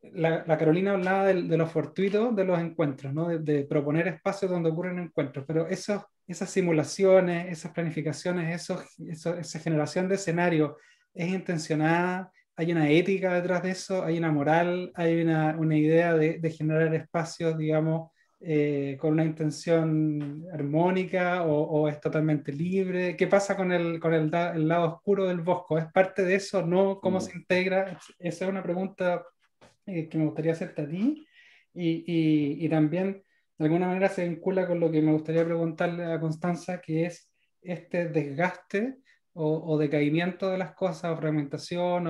la Carolina hablaba de lo fortuito de los encuentros, ¿no? De proponer espacios donde ocurren encuentros, pero esas simulaciones, esas planificaciones, esa generación de escenarios, ¿es intencionada? ¿Hay una ética detrás de eso? ¿Hay una moral? ¿Hay una idea de generar espacios, digamos, con una intención armónica o es totalmente libre? ¿Qué pasa con el lado oscuro del Bosco? ¿Es parte de eso? ¿No? ¿Cómo se integra? Esa es una pregunta que me gustaría hacerte a ti y también de alguna manera se vincula con lo que me gustaría preguntarle a Constanza, que es este desgaste o decaimiento de las cosas o fragmentación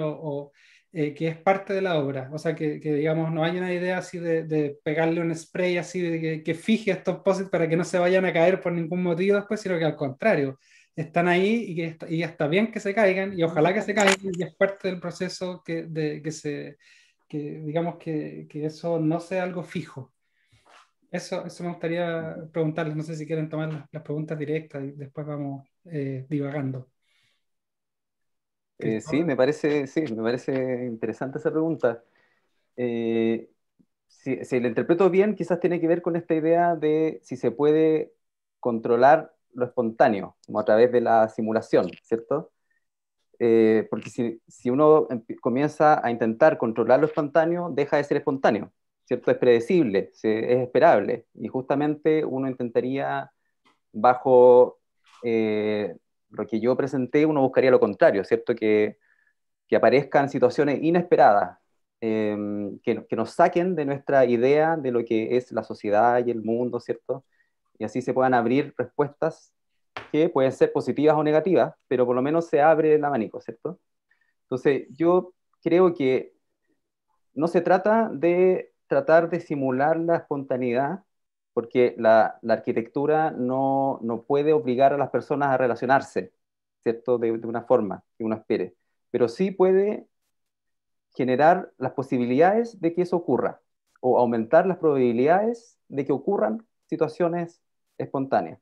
que es parte de la obra. O sea, que digamos no hay una idea así de pegarle un spray así de que fije estos posits para que no se vayan a caer por ningún motivo después, sino que al contrario, están ahí y está bien que se caigan y ojalá que se caigan y es parte del proceso digamos que eso no sea algo fijo. Eso me gustaría preguntarles, no sé si quieren tomar las preguntas directas y después vamos divagando. Sí, me parece interesante esa pregunta. Si la interpreto bien, quizás tiene que ver con esta idea de si se puede controlar lo espontáneo, como a través de la simulación, ¿cierto? Porque si uno comienza a intentar controlar lo espontáneo, deja de ser espontáneo, ¿cierto? Es predecible, es esperable, y justamente uno intentaría, bajo lo que yo presenté, uno buscaría lo contrario, ¿cierto? Que aparezcan situaciones inesperadas, que nos saquen de nuestra idea de lo que es la sociedad y el mundo, ¿cierto? Y así se puedan abrir respuestas que pueden ser positivas o negativas, pero por lo menos se abre el abanico, ¿cierto? Entonces, yo creo que no se trata de tratar de simular la espontaneidad, porque la arquitectura no puede obligar a las personas a relacionarse, ¿cierto? De una forma que uno espere, pero sí puede generar las posibilidades de que eso ocurra, o aumentar las probabilidades de que ocurran situaciones espontáneas.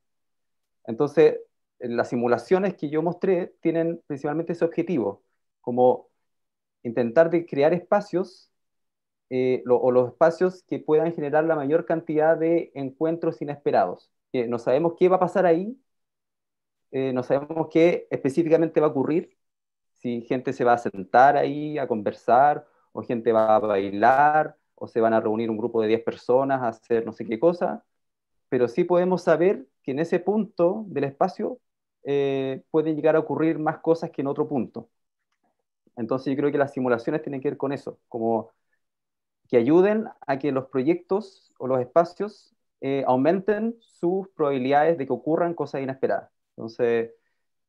Entonces, las simulaciones que yo mostré tienen principalmente ese objetivo, como intentar de crear espacios o los espacios que puedan generar la mayor cantidad de encuentros inesperados. Que no sabemos qué va a pasar ahí, no sabemos qué específicamente va a ocurrir, si gente se va a sentar ahí a conversar, o gente va a bailar, o se van a reunir un grupo de 10 personas a hacer no sé qué cosa, pero sí podemos saber que en ese punto del espacio pueden llegar a ocurrir más cosas que en otro punto. Entonces yo creo que las simulaciones tienen que ver con eso, como que ayuden a que los proyectos o los espacios aumenten sus probabilidades de que ocurran cosas inesperadas. Entonces,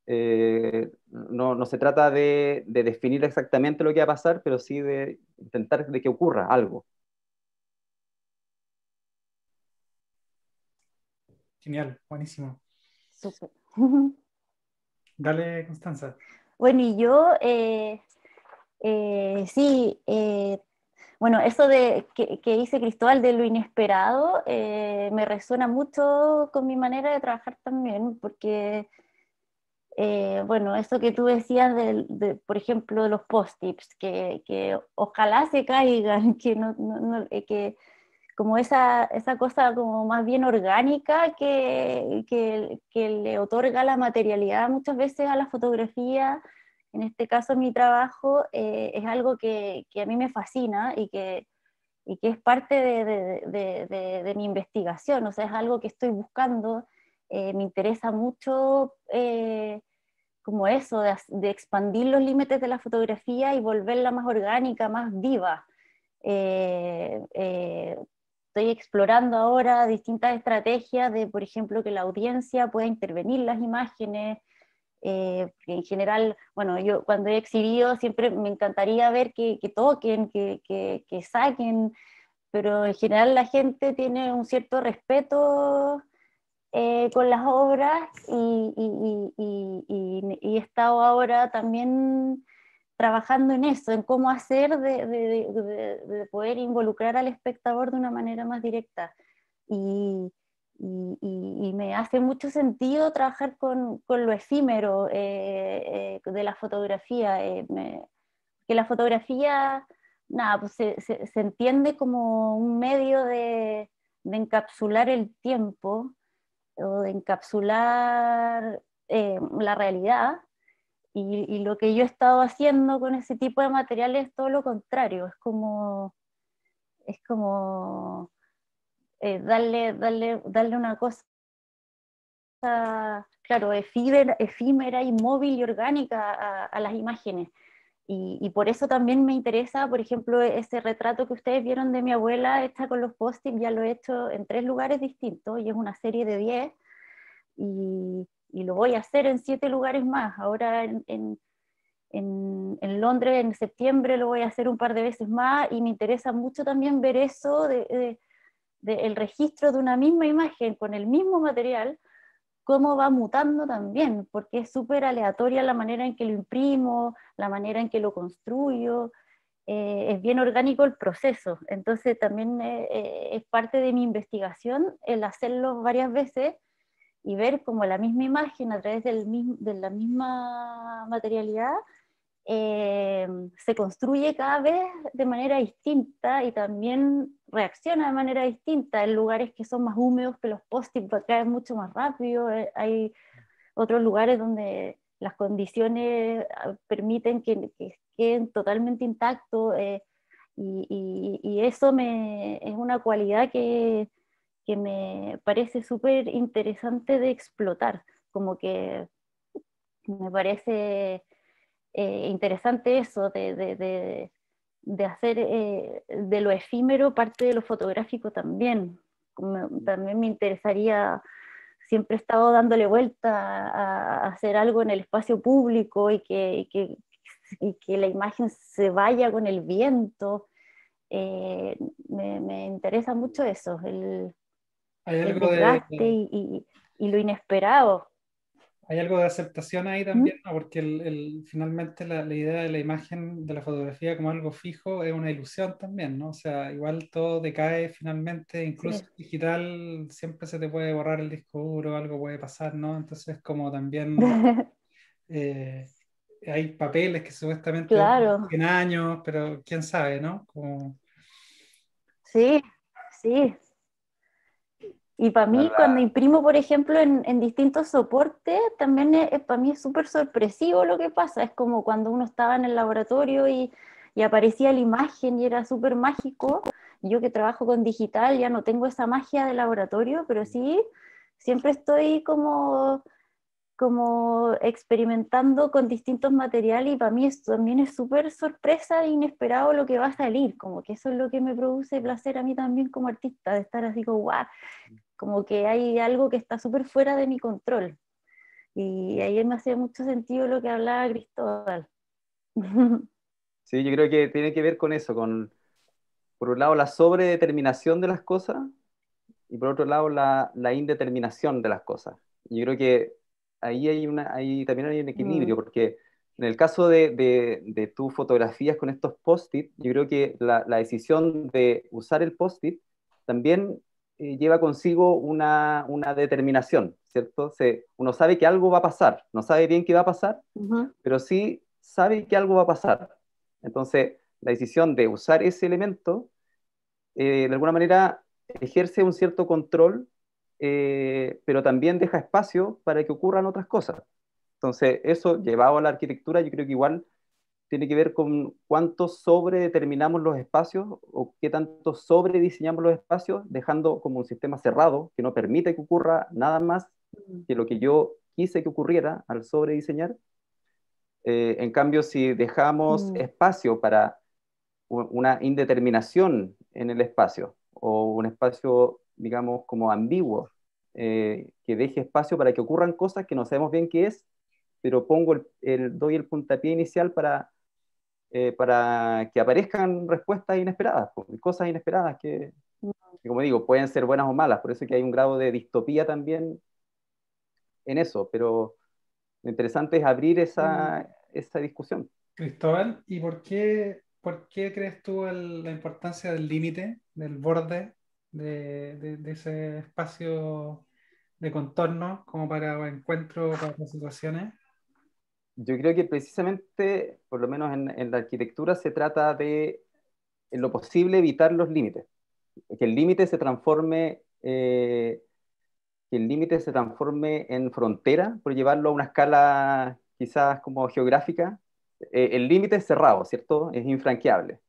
no se trata de definir exactamente lo que va a pasar, pero sí de intentar de que ocurra algo. Genial, buenísimo. Súper. Dale, Constanza. Bueno, y yo, sí, bueno, eso que dice Cristóbal de lo inesperado me resuena mucho con mi manera de trabajar también, porque, bueno, eso que tú decías, por ejemplo, de los post-its, que ojalá se caigan, que como esa cosa como más bien orgánica que le otorga la materialidad muchas veces a la fotografía. En este caso mi trabajo es algo que a mí me fascina y que es parte de mi investigación, o sea, es algo que estoy buscando, me interesa mucho como eso, de expandir los límites de la fotografía y volverla más orgánica, más viva. Eh, eh, Estoy explorando ahora distintas estrategias de, por ejemplo, que la audiencia pueda intervenir las imágenes. En general, bueno, yo cuando he exhibido siempre me encantaría ver que toquen, que saquen, pero en general la gente tiene un cierto respeto con las obras y he estado ahora también trabajando en eso, en cómo hacer de poder involucrar al espectador de una manera más directa. Y, y me hace mucho sentido trabajar con lo efímero de la fotografía, que la fotografía, nada, pues se entiende como un medio de encapsular el tiempo o de encapsular la realidad, y lo que yo he estado haciendo con ese tipo de material es todo lo contrario, es como darle una cosa, claro, efímera y móvil y orgánica a las imágenes. Y por eso también me interesa, por ejemplo, ese retrato que ustedes vieron de mi abuela hecha con los post-it, ya lo he hecho en 3 lugares distintos y es una serie de 10 y lo voy a hacer en 7 lugares más. Ahora en Londres en septiembre lo voy a hacer un par de veces más y me interesa mucho también ver eso, el registro de una misma imagen con el mismo material, cómo va mutando también, porque es súper aleatoria la manera en que lo imprimo, la manera en que lo construyo, es bien orgánico el proceso, entonces también es parte de mi investigación el hacerlo varias veces y ver como la misma imagen a través de la misma materialidad se construye cada vez de manera distinta y también reacciona de manera distinta. En lugares que son más húmedos que los post-it caen mucho más rápido, hay otros lugares donde las condiciones permiten que queden totalmente intactos y eso es una cualidad que me parece súper interesante de explotar, como que me parece interesante eso, de hacer de lo efímero parte de lo fotográfico también. También me interesaría, siempre he estado dándole vuelta a hacer algo en el espacio público y que la imagen se vaya con el viento. Me interesa mucho eso, Hay el algo desgaste y lo inesperado. hay algo de aceptación ahí ¿Mm? también, ¿no? Porque finalmente la idea de la imagen de la fotografía como algo fijo es una ilusión también, ¿no? O sea, igual todo decae finalmente, incluso Sí. digital, siempre se te puede borrar el disco duro, algo puede pasar, ¿no? Entonces, como también eh, hay papeles que supuestamente duran Claro, 100 años, pero quién sabe, ¿no? Como, sí, sí. Y para Claro, mí, cuando imprimo, por ejemplo, en distintos soportes, también para mí es súper sorpresivo lo que pasa. Es como cuando uno estaba en el laboratorio y aparecía la imagen y era súper mágico. Yo que trabajo con digital ya no tengo esa magia de laboratorio, pero sí, siempre estoy como experimentando con distintos materiales y para mí también es súper sorpresa e inesperado lo que va a salir, como que eso es lo que me produce placer a mí también como artista, de estar así como, guau, como que hay algo que está súper fuera de mi control. Y ahí me hacía mucho sentido lo que hablaba Cristóbal. sí, yo creo que tiene que ver con eso, con, por un lado, la sobredeterminación de las cosas y por otro lado, la indeterminación de las cosas. Yo creo que ahí también hay un Mm, equilibrio, porque en el caso de tus fotografías con estos post-it, yo creo que la decisión de usar el post-it también lleva consigo una determinación, ¿cierto? Uno sabe que algo va a pasar, no sabe bien qué va a pasar, ujú, pero sí sabe que algo va a pasar. Entonces, la decisión de usar ese elemento, de alguna manera, ejerce un cierto control, pero también deja espacio para que ocurran otras cosas. Entonces, eso llevado a la arquitectura, yo creo que igual tiene que ver con cuánto sobredeterminamos los espacios o qué tanto sobrediseñamos los espacios, dejando como un sistema cerrado que no permite que ocurra nada más que lo que yo quise que ocurriera al sobrediseñar. En cambio, si dejamos mm, espacio para una indeterminación en el espacio o un espacio, digamos, como ambiguo, que deje espacio para que ocurran cosas que no sabemos bien qué es, pero doy el puntapié inicial para que aparezcan respuestas inesperadas, pues, cosas inesperadas que, como digo, pueden ser buenas o malas, por eso es que hay un grado de distopía también en eso, pero lo interesante es abrir mm. esa discusión. Cristóbal, ¿y por qué crees tú la importancia del límite, del borde, de ese espacio de contorno como para encuentro, para las situaciones? Yo creo que precisamente, por lo menos en la arquitectura, se trata de, en lo posible, evitar los límites. Que el límite se transforme, que el límite se transforme en frontera, por llevarlo a una escala quizás como geográfica. El límite es cerrado, ¿cierto? Es infranqueable.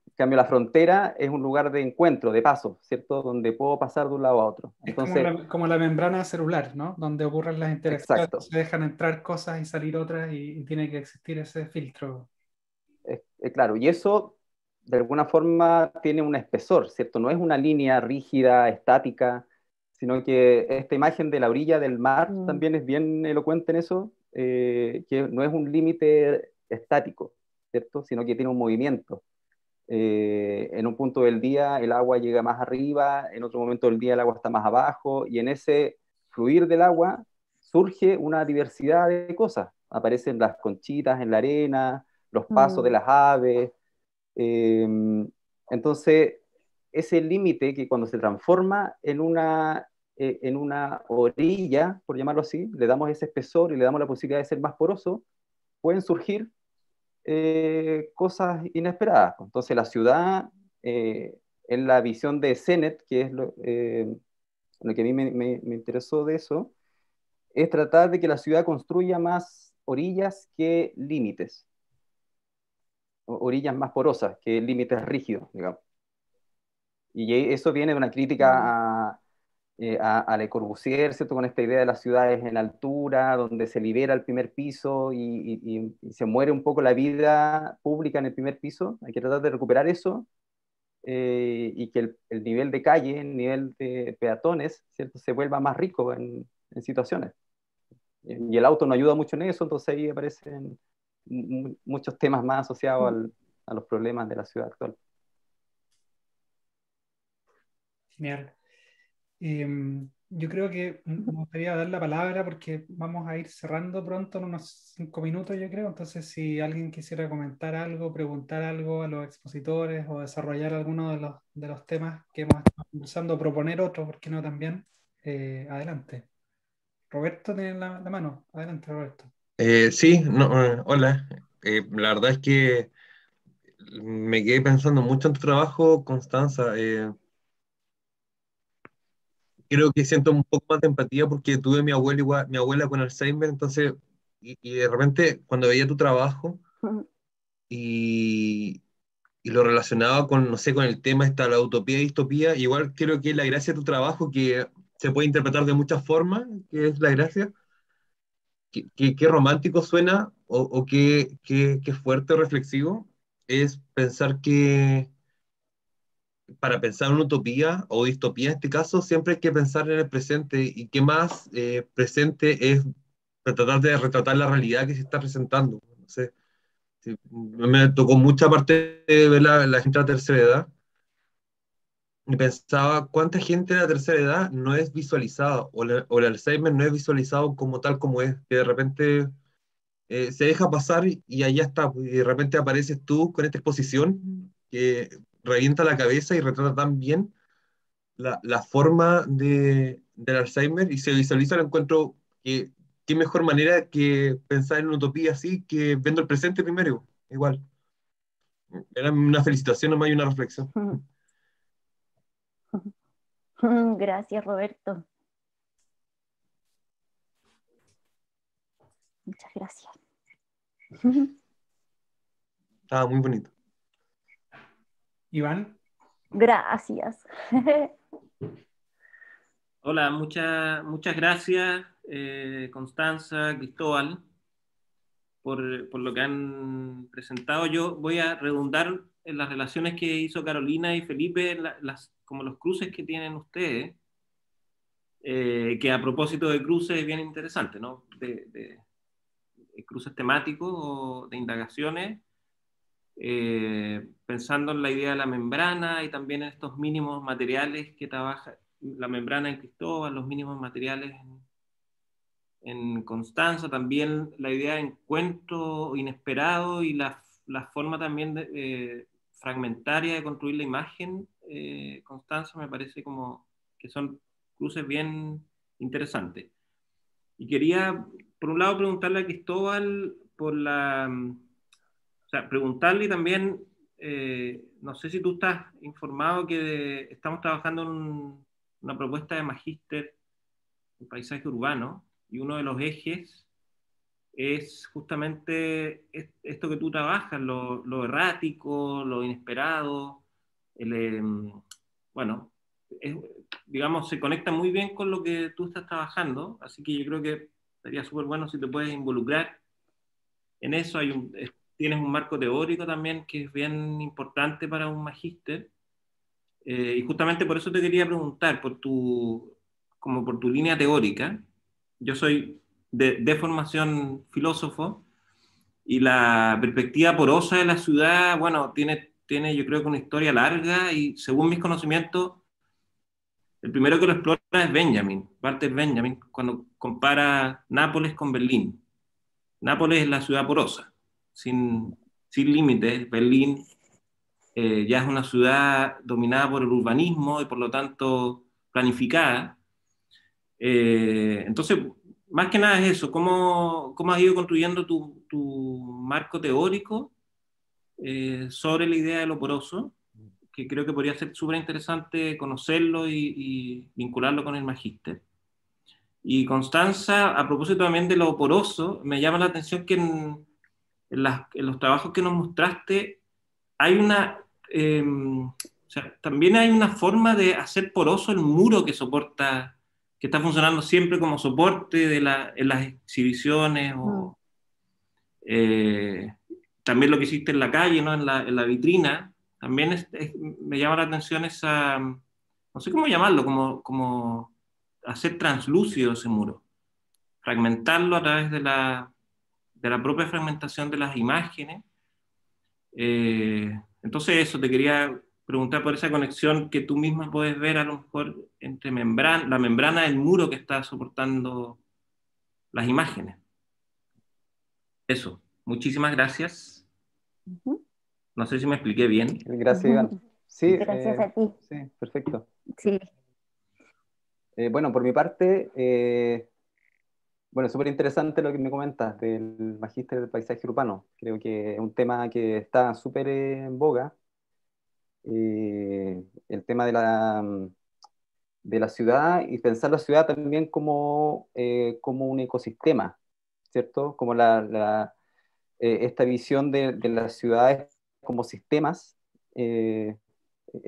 En cambio, la frontera es un lugar de encuentro, de paso, ¿cierto? Donde puedo pasar de un lado a otro. Es como Entonces, como la membrana celular, ¿no? Donde ocurren las interacciones, exacto. se dejan entrar cosas y salir otras y tiene que existir ese filtro. Claro, y eso de alguna forma tiene un espesor, ¿cierto? No es una línea rígida, estática, sino que esta imagen de la orilla del mar Mm, también es bien elocuente en eso, que no es un límite estático, ¿cierto? Sino que tiene un movimiento. En un punto del día el agua llega más arriba, en otro momento del día el agua está más abajo, y en ese fluir del agua surge una diversidad de cosas. Aparecen las conchitas en la arena, los pasos de mm, las aves. eh, entonces, ese límite que cuando se transforma en una orilla, por llamarlo así, le damos ese espesor y le damos la posibilidad de ser más poroso, pueden surgir cosas inesperadas. Entonces la ciudad, en la visión de Sennett, que es lo que a mí me interesó de eso, es tratar de que la ciudad construya más orillas que límites, orillas más porosas que límites rígidos, digamos. Y eso viene de una mm, crítica a Le Corbusier, ¿cierto? Con esta idea de las ciudades en altura, donde se libera el primer piso y se muere un poco la vida pública en el primer piso. Hay que tratar de recuperar eso, y que el nivel de calle, el nivel de peatones, ¿cierto? Se vuelva más rico en situaciones. Y el auto no ayuda mucho en eso, entonces ahí aparecen muchos temas más asociados mm. a los problemas de la ciudad actual. Genial. Yo creo que me gustaría dar la palabra porque vamos a ir cerrando pronto, en unos 5 minutos, yo creo. Entonces, si alguien quisiera comentar algo, preguntar algo a los expositores o desarrollar alguno de los temas que hemos estado conversando, o proponer otro, ¿por qué no también? Adelante. Roberto tiene la mano. Adelante, Roberto. Sí, no, hola. La verdad es que me quedé pensando mucho en tu trabajo, Constanza. Creo que siento un poco más de empatía porque tuve mi abuela igual, mi abuela con Alzheimer, entonces, y de repente cuando veía tu trabajo y, y lo relacionaba con, no sé, con el tema esta, la utopía y distopía, igual creo que es la gracia de tu trabajo que se puede interpretar de muchas formas, que es la gracia. Qué romántico suena o qué fuerte o reflexivo es pensar que para pensar en una utopía o distopía en este caso, siempre hay que pensar en el presente y qué más presente es tratar de retratar la realidad que se está presentando. No sé, me tocó mucha parte de ver la gente de la tercera edad y pensaba cuánta gente de la tercera edad no es visualizada o el Alzheimer no es visualizado como tal como es, que de repente se deja pasar y allá está, pues, y de repente apareces tú con esta exposición que revienta la cabeza y retrata tan bien la forma del Alzheimer y se visualiza, lo encuentro que qué mejor manera que pensar en una utopía así que viendo el presente primero, igual. Era una felicitación nomás y una reflexión. Gracias, Roberto. Muchas gracias. Estaba muy bonito. Iván. Gracias. Hola, muchas gracias, Constanza, Cristóbal, por lo que han presentado. Yo voy a redundar en las relaciones que hizo Carolina y Felipe, como los cruces que tienen ustedes, que a propósito de cruces es bien interesante, ¿no? De cruces temáticos o de indagaciones, pensando en la idea de la membrana y también en estos mínimos materiales que trabaja la membrana en Cristóbal, los mínimos materiales en Constanza, también la idea de encuentro inesperado y la forma también fragmentaria de construir la imagen, Constanza, me parece como que son cruces bien interesantes. Y quería, por un lado, preguntarle a Cristóbal o sea, preguntarle también, no sé si tú estás informado que estamos trabajando en una propuesta de magíster en paisaje urbano, y uno de los ejes es justamente esto que tú trabajas, lo errático, lo inesperado, bueno, digamos, se conecta muy bien con lo que tú estás trabajando, así que yo creo que sería súper bueno si te puedes involucrar en eso. Tienes un marco teórico también que es bien importante para un magíster, y justamente por eso te quería preguntar, como por tu línea teórica. Yo soy de formación filósofo, y la perspectiva porosa de la ciudad, bueno, tiene yo creo que una historia larga, y según mis conocimientos, el primero que lo explora es Walter Benjamin, cuando compara Nápoles con Berlín. Nápoles es la ciudad porosa, sin límites. Berlín ya es una ciudad dominada por el urbanismo y por lo tanto planificada. Entonces, más que nada es eso, cómo has ido construyendo tu marco teórico sobre la idea de lo poroso, que creo que podría ser súper interesante conocerlo y vincularlo con el magíster. Y Constanza, a propósito también de lo poroso, me llama la atención que en los trabajos que nos mostraste hay o sea, también hay una forma de hacer poroso el muro que soporta, que está funcionando siempre como soporte en las exhibiciones, o también lo que hiciste en la calle, ¿no? En la vitrina. También me llama la atención esa, no sé cómo llamarlo, como hacer translúcido ese muro, fragmentarlo a través de la propia fragmentación de las imágenes. Entonces eso, te quería preguntar por esa conexión que tú misma puedes ver a lo mejor entre la membrana del muro que está soportando las imágenes. Eso. Muchísimas gracias. No sé si me expliqué bien. Gracias, Iván. Sí, Gracias a ti. sí, perfecto. Sí. Bueno, por mi parte, bueno, súper interesante lo que me comentas del magíster del paisaje urbano. Creo que es un tema que está súper en boga. El tema de la ciudad y pensar la ciudad también como un ecosistema, ¿cierto? Como esta visión de las ciudades como sistemas. Es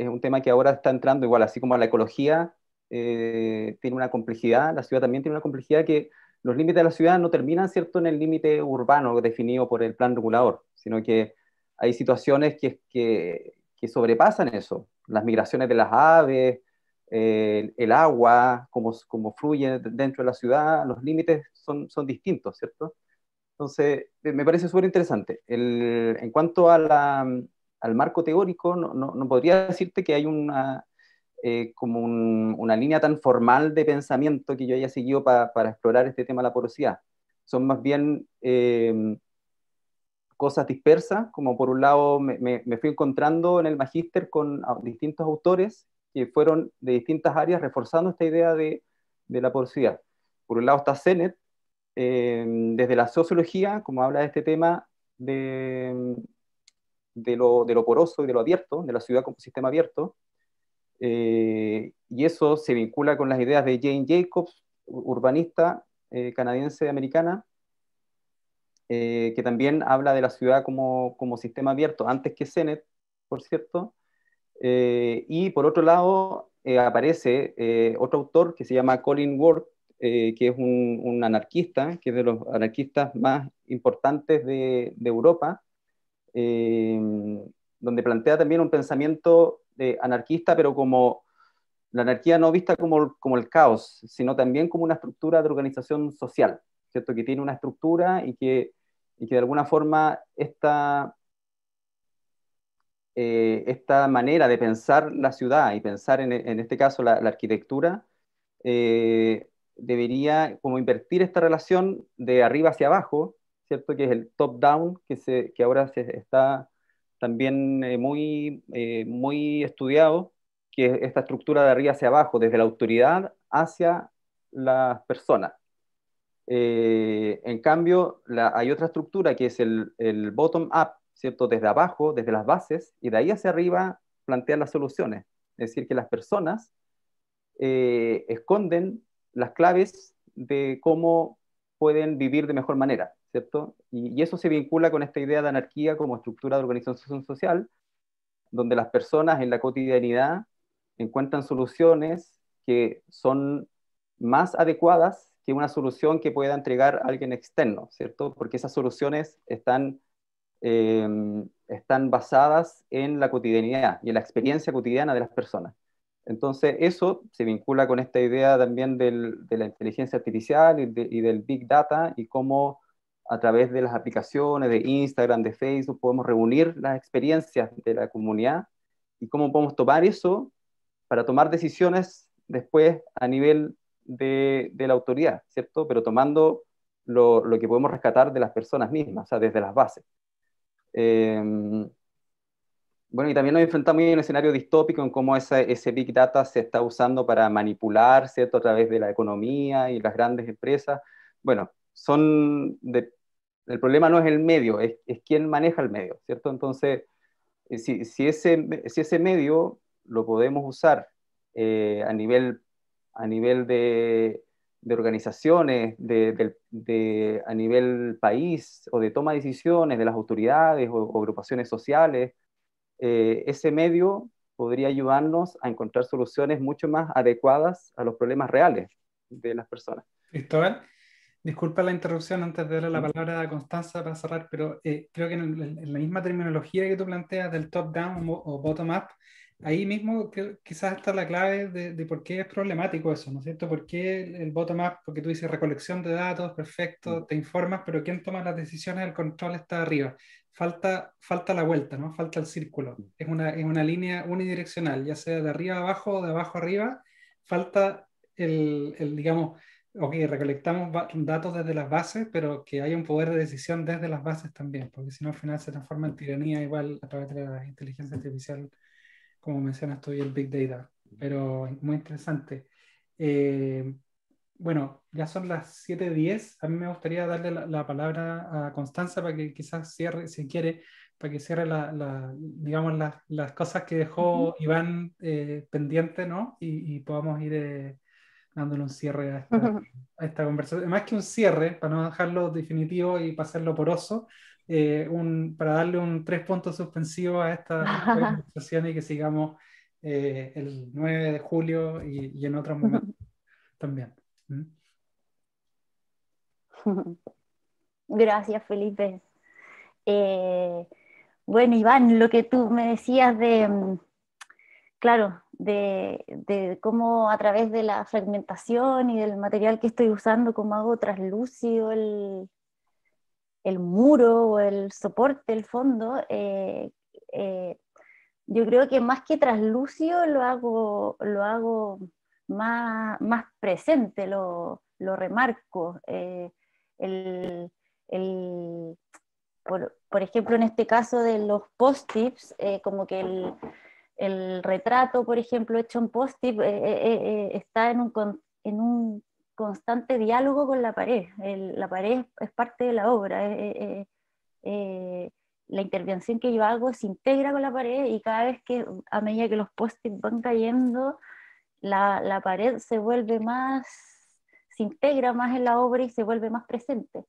un tema que ahora está entrando igual, así como la ecología tiene una complejidad, la ciudad también tiene una complejidad que los límites de la ciudad no terminan, ¿cierto?, en el límite urbano definido por el plan regulador, sino que hay situaciones que sobrepasan eso, las migraciones de las aves, el agua, cómo fluye dentro de la ciudad, los límites son distintos, ¿cierto? Entonces, me parece súper interesante. En cuanto al marco teórico, no podría decirte que hay una línea tan formal de pensamiento que yo haya seguido para explorar este tema de la porosidad. Son más bien cosas dispersas, como por un lado me fui encontrando en el magíster con distintos autores que fueron de distintas áreas reforzando esta idea de la porosidad. Por un lado está Sennett, desde la sociología, como habla de este tema de lo poroso y de lo abierto, de la ciudad como sistema abierto, y eso se vincula con las ideas de Jane Jacobs, urbanista canadiense-americana, que también habla de la ciudad como sistema abierto, antes que Sennett, por cierto. Y por otro lado aparece otro autor que se llama Colin Ward, que es un anarquista, que es de los anarquistas más importantes de Europa, donde plantea también un pensamiento anarquista, pero como la anarquía no vista como el caos, sino también como una estructura de organización social, ¿cierto? Que tiene una estructura y que de alguna forma esta manera de pensar la ciudad y pensar en este caso la arquitectura, debería como invertir esta relación de arriba hacia abajo, ¿cierto? Que es el top-down, que ahora se está también muy estudiado, que es esta estructura de arriba hacia abajo, desde la autoridad hacia las personas. En cambio, hay otra estructura que es el bottom-up, ¿cierto? Desde abajo, desde las bases, y de ahí hacia arriba plantear las soluciones. Es decir, que las personas esconden las claves de cómo pueden vivir de mejor manera, ¿cierto? Y eso se vincula con esta idea de anarquía como estructura de organización social, donde las personas en la cotidianidad encuentran soluciones que son más adecuadas que una solución que pueda entregar alguien externo, ¿cierto? Porque esas soluciones están basadas en la cotidianidad y en la experiencia cotidiana de las personas. Entonces, eso se vincula con esta idea también de la inteligencia artificial y del Big Data y cómo a través de las aplicaciones de Instagram, de Facebook, podemos reunir las experiencias de la comunidad y cómo podemos tomar eso para tomar decisiones después a nivel de la autoridad, ¿cierto? Pero tomando lo que podemos rescatar de las personas mismas, o sea, desde las bases. Bueno, y también nos enfrentamos en un escenario distópico en cómo ese Big Data se está usando para manipular, ¿cierto?, a través de la economía y las grandes empresas. Bueno, el problema no es el medio, es quién maneja el medio, ¿cierto? Entonces, si ese medio lo podemos usar a nivel de organizaciones, a nivel país o de toma de decisiones de las autoridades o agrupaciones sociales, ese medio podría ayudarnos a encontrar soluciones mucho más adecuadas a los problemas reales de las personas. Cristóbal, disculpa la interrupción antes de darle la palabra a Constanza para cerrar, pero creo que en la misma terminología que tú planteas del top-down o bottom-up, ahí mismo quizás está la clave de por qué es problemático eso, ¿no es cierto? ¿Por qué el bottom-up? Porque tú dices recolección de datos, perfecto, te informas, pero ¿quién toma las decisiones? El control está arriba. falta la vuelta, ¿no? Falta el círculo. Es una línea unidireccional, ya sea de arriba a abajo o de abajo a arriba. Falta digamos, ok, recolectamos datos desde las bases, pero que haya un poder de decisión desde las bases también, porque si no al final se transforma en tiranía igual a través de la inteligencia artificial, como mencionas tú, y el Big Data. Pero muy interesante. Bueno, ya son las 7:10. A mí me gustaría darle la palabra a Constanza para que quizás cierre, si quiere, para que cierre digamos, las cosas que dejó Iván pendientes, ¿no? Y podamos ir dándole un cierre a esta conversación. Más que un cierre, para no dejarlo definitivo y pasarlo poroso, para darle un 3 puntos suspensivos a esta conversación y que sigamos el 9 de julio y en otros momentos también. Gracias, Felipe. Bueno, Iván, lo que tú me decías claro, de cómo a través de la fragmentación y del material que estoy usando, cómo hago traslúcido el muro o el soporte, el fondo, yo creo que más que traslúcido lo hago más presente, lo remarco. Por ejemplo, en este caso de los post-its, como que el retrato, por ejemplo, hecho en post-it, está en un constante diálogo con la pared. La pared es parte de la obra. La intervención que yo hago se integra con la pared y cada vez que, a medida que los post-it van cayendo, la pared se integra más en la obra y se vuelve más presente.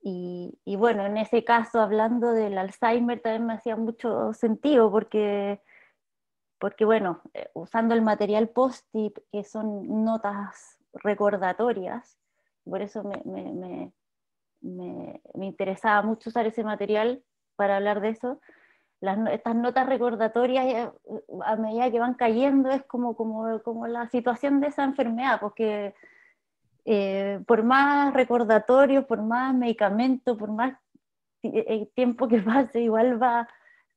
Y bueno, en ese caso, hablando del Alzheimer, también me hacía mucho sentido porque bueno, usando el material post-it, que son notas recordatorias, por eso me interesaba mucho usar ese material para hablar de eso. Estas notas recordatorias, a medida que van cayendo, es como la situación de esa enfermedad, porque por más recordatorio, por más medicamento, por más tiempo que pase, igual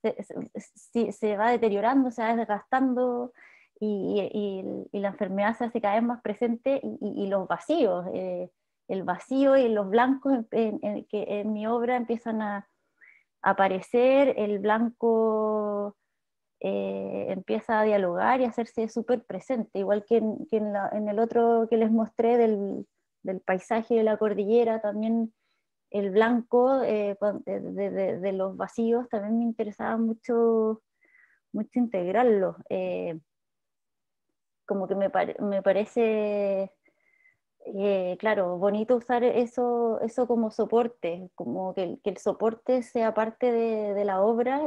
se va deteriorando, se va desgastando y la enfermedad se hace cada vez más presente y los vacíos, el vacío y los blancos que en mi obra empiezan a aparecer, el blanco empieza a dialogar y a hacerse súper presente, igual que en el otro que les mostré del paisaje de la cordillera, también el blanco de los vacíos también me interesaba mucho integrarlo. Como que me parece, claro, bonito usar eso como soporte, como que el soporte sea parte de la obra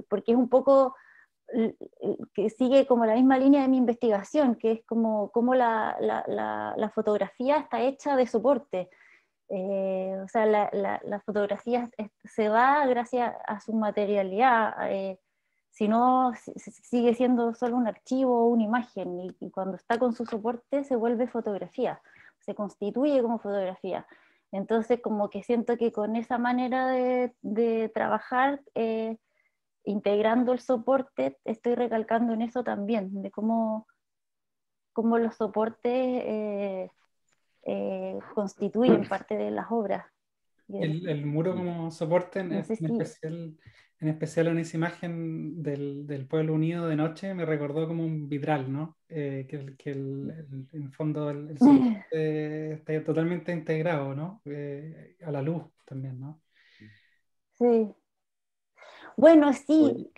porque es un poco que sigue como la misma línea de mi investigación, que es como la fotografía está hecha de soporte. O sea, la fotografía se va gracias a su materialidad, si no sigue siendo solo un archivo o una imagen, y cuando está con su soporte se vuelve fotografía, se constituye como fotografía. Entonces como que siento que con esa manera de trabajar, integrando el soporte, estoy recalcando en eso también, de cómo los soportes constituyen parte de las obras. El muro como soporte, No sé si... en especial en esa imagen del Pueblo Unido de noche, me recordó como un vitral, ¿no? En el fondo el soporte está totalmente integrado, ¿no? A la luz también, ¿no? Sí. Bueno, sí. Oye.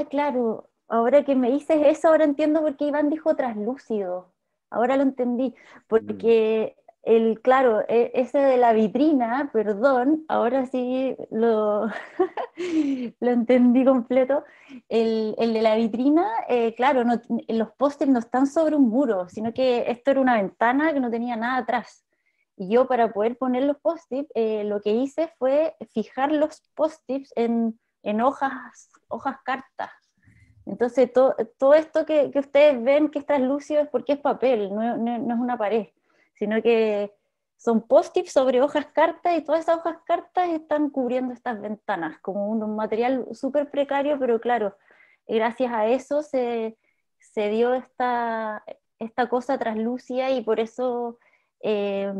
Claro. Ahora que me dices eso, ahora entiendo por qué Iván dijo traslúcido. Ahora lo entendí. Porque claro, ese de la vitrina, perdón, ahora sí lo entendí completo. El de la vitrina, claro, los pósters no están sobre un muro, sino que esto era una ventana que no tenía nada atrás. Y yo, para poder poner los post-it, lo que hice fue fijar los post-its en hojas cartas. Entonces, todo esto que ustedes ven que es translúcido es porque es papel, no es una pared, sino que son post-its sobre hojas cartas y todas esas hojas cartas están cubriendo estas ventanas, como un material súper precario, pero claro, gracias a eso se dio esta cosa translúcida y por eso se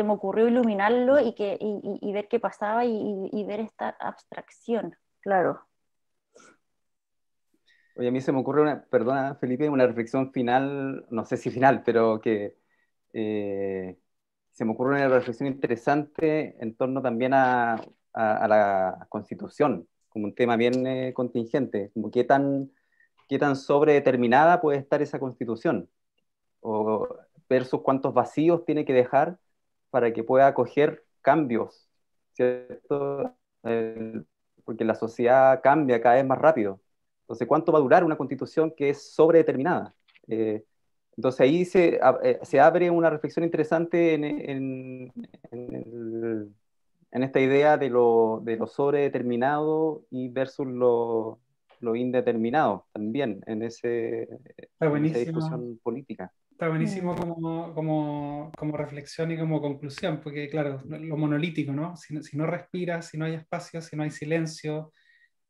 me ocurrió iluminarlo y ver qué pasaba y ver esta abstracción, claro. Oye, a mí se me ocurre perdona Felipe, una reflexión final, no sé si final, pero que se me ocurre una reflexión interesante en torno también a la Constitución, como un tema bien contingente, como qué tan sobredeterminada puede estar esa Constitución, o versus cuántos vacíos tiene que dejar para que pueda acoger cambios, ¿cierto? Porque la sociedad cambia cada vez más rápido. Entonces, ¿cuánto va a durar una Constitución que es sobredeterminada? Entonces ahí se abre una reflexión interesante en esta idea de lo sobredeterminado y versus lo indeterminado también en Está esa buenísimo. discusión política. Está buenísimo como reflexión y como conclusión, porque claro, lo monolítico, ¿no? Si no respiras, si no hay espacio, si no hay silencio,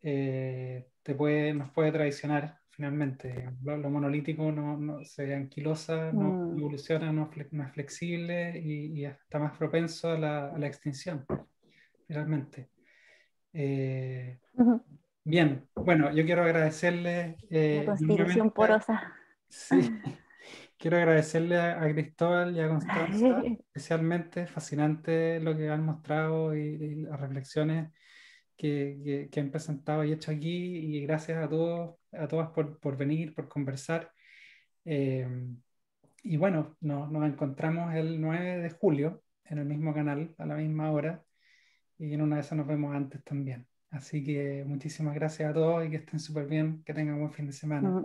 nos puede traicionar finalmente. Lo monolítico se anquilosa, no evoluciona, no es flexible y está más propenso a la extinción, finalmente. Bien, bueno, yo quiero agradecerle La Constitución porosa. Sí. Quiero agradecerle a Cristóbal y a Constanza, especialmente fascinante lo que han mostrado y las reflexiones que han presentado y hecho aquí, y gracias a todos, a todas por venir, por conversar. Y bueno, nos encontramos el 9 de julio en el mismo canal, a la misma hora, y en una de esas nos vemos antes también. Así que muchísimas gracias a todos y que estén súper bien, que tengan un buen fin de semana.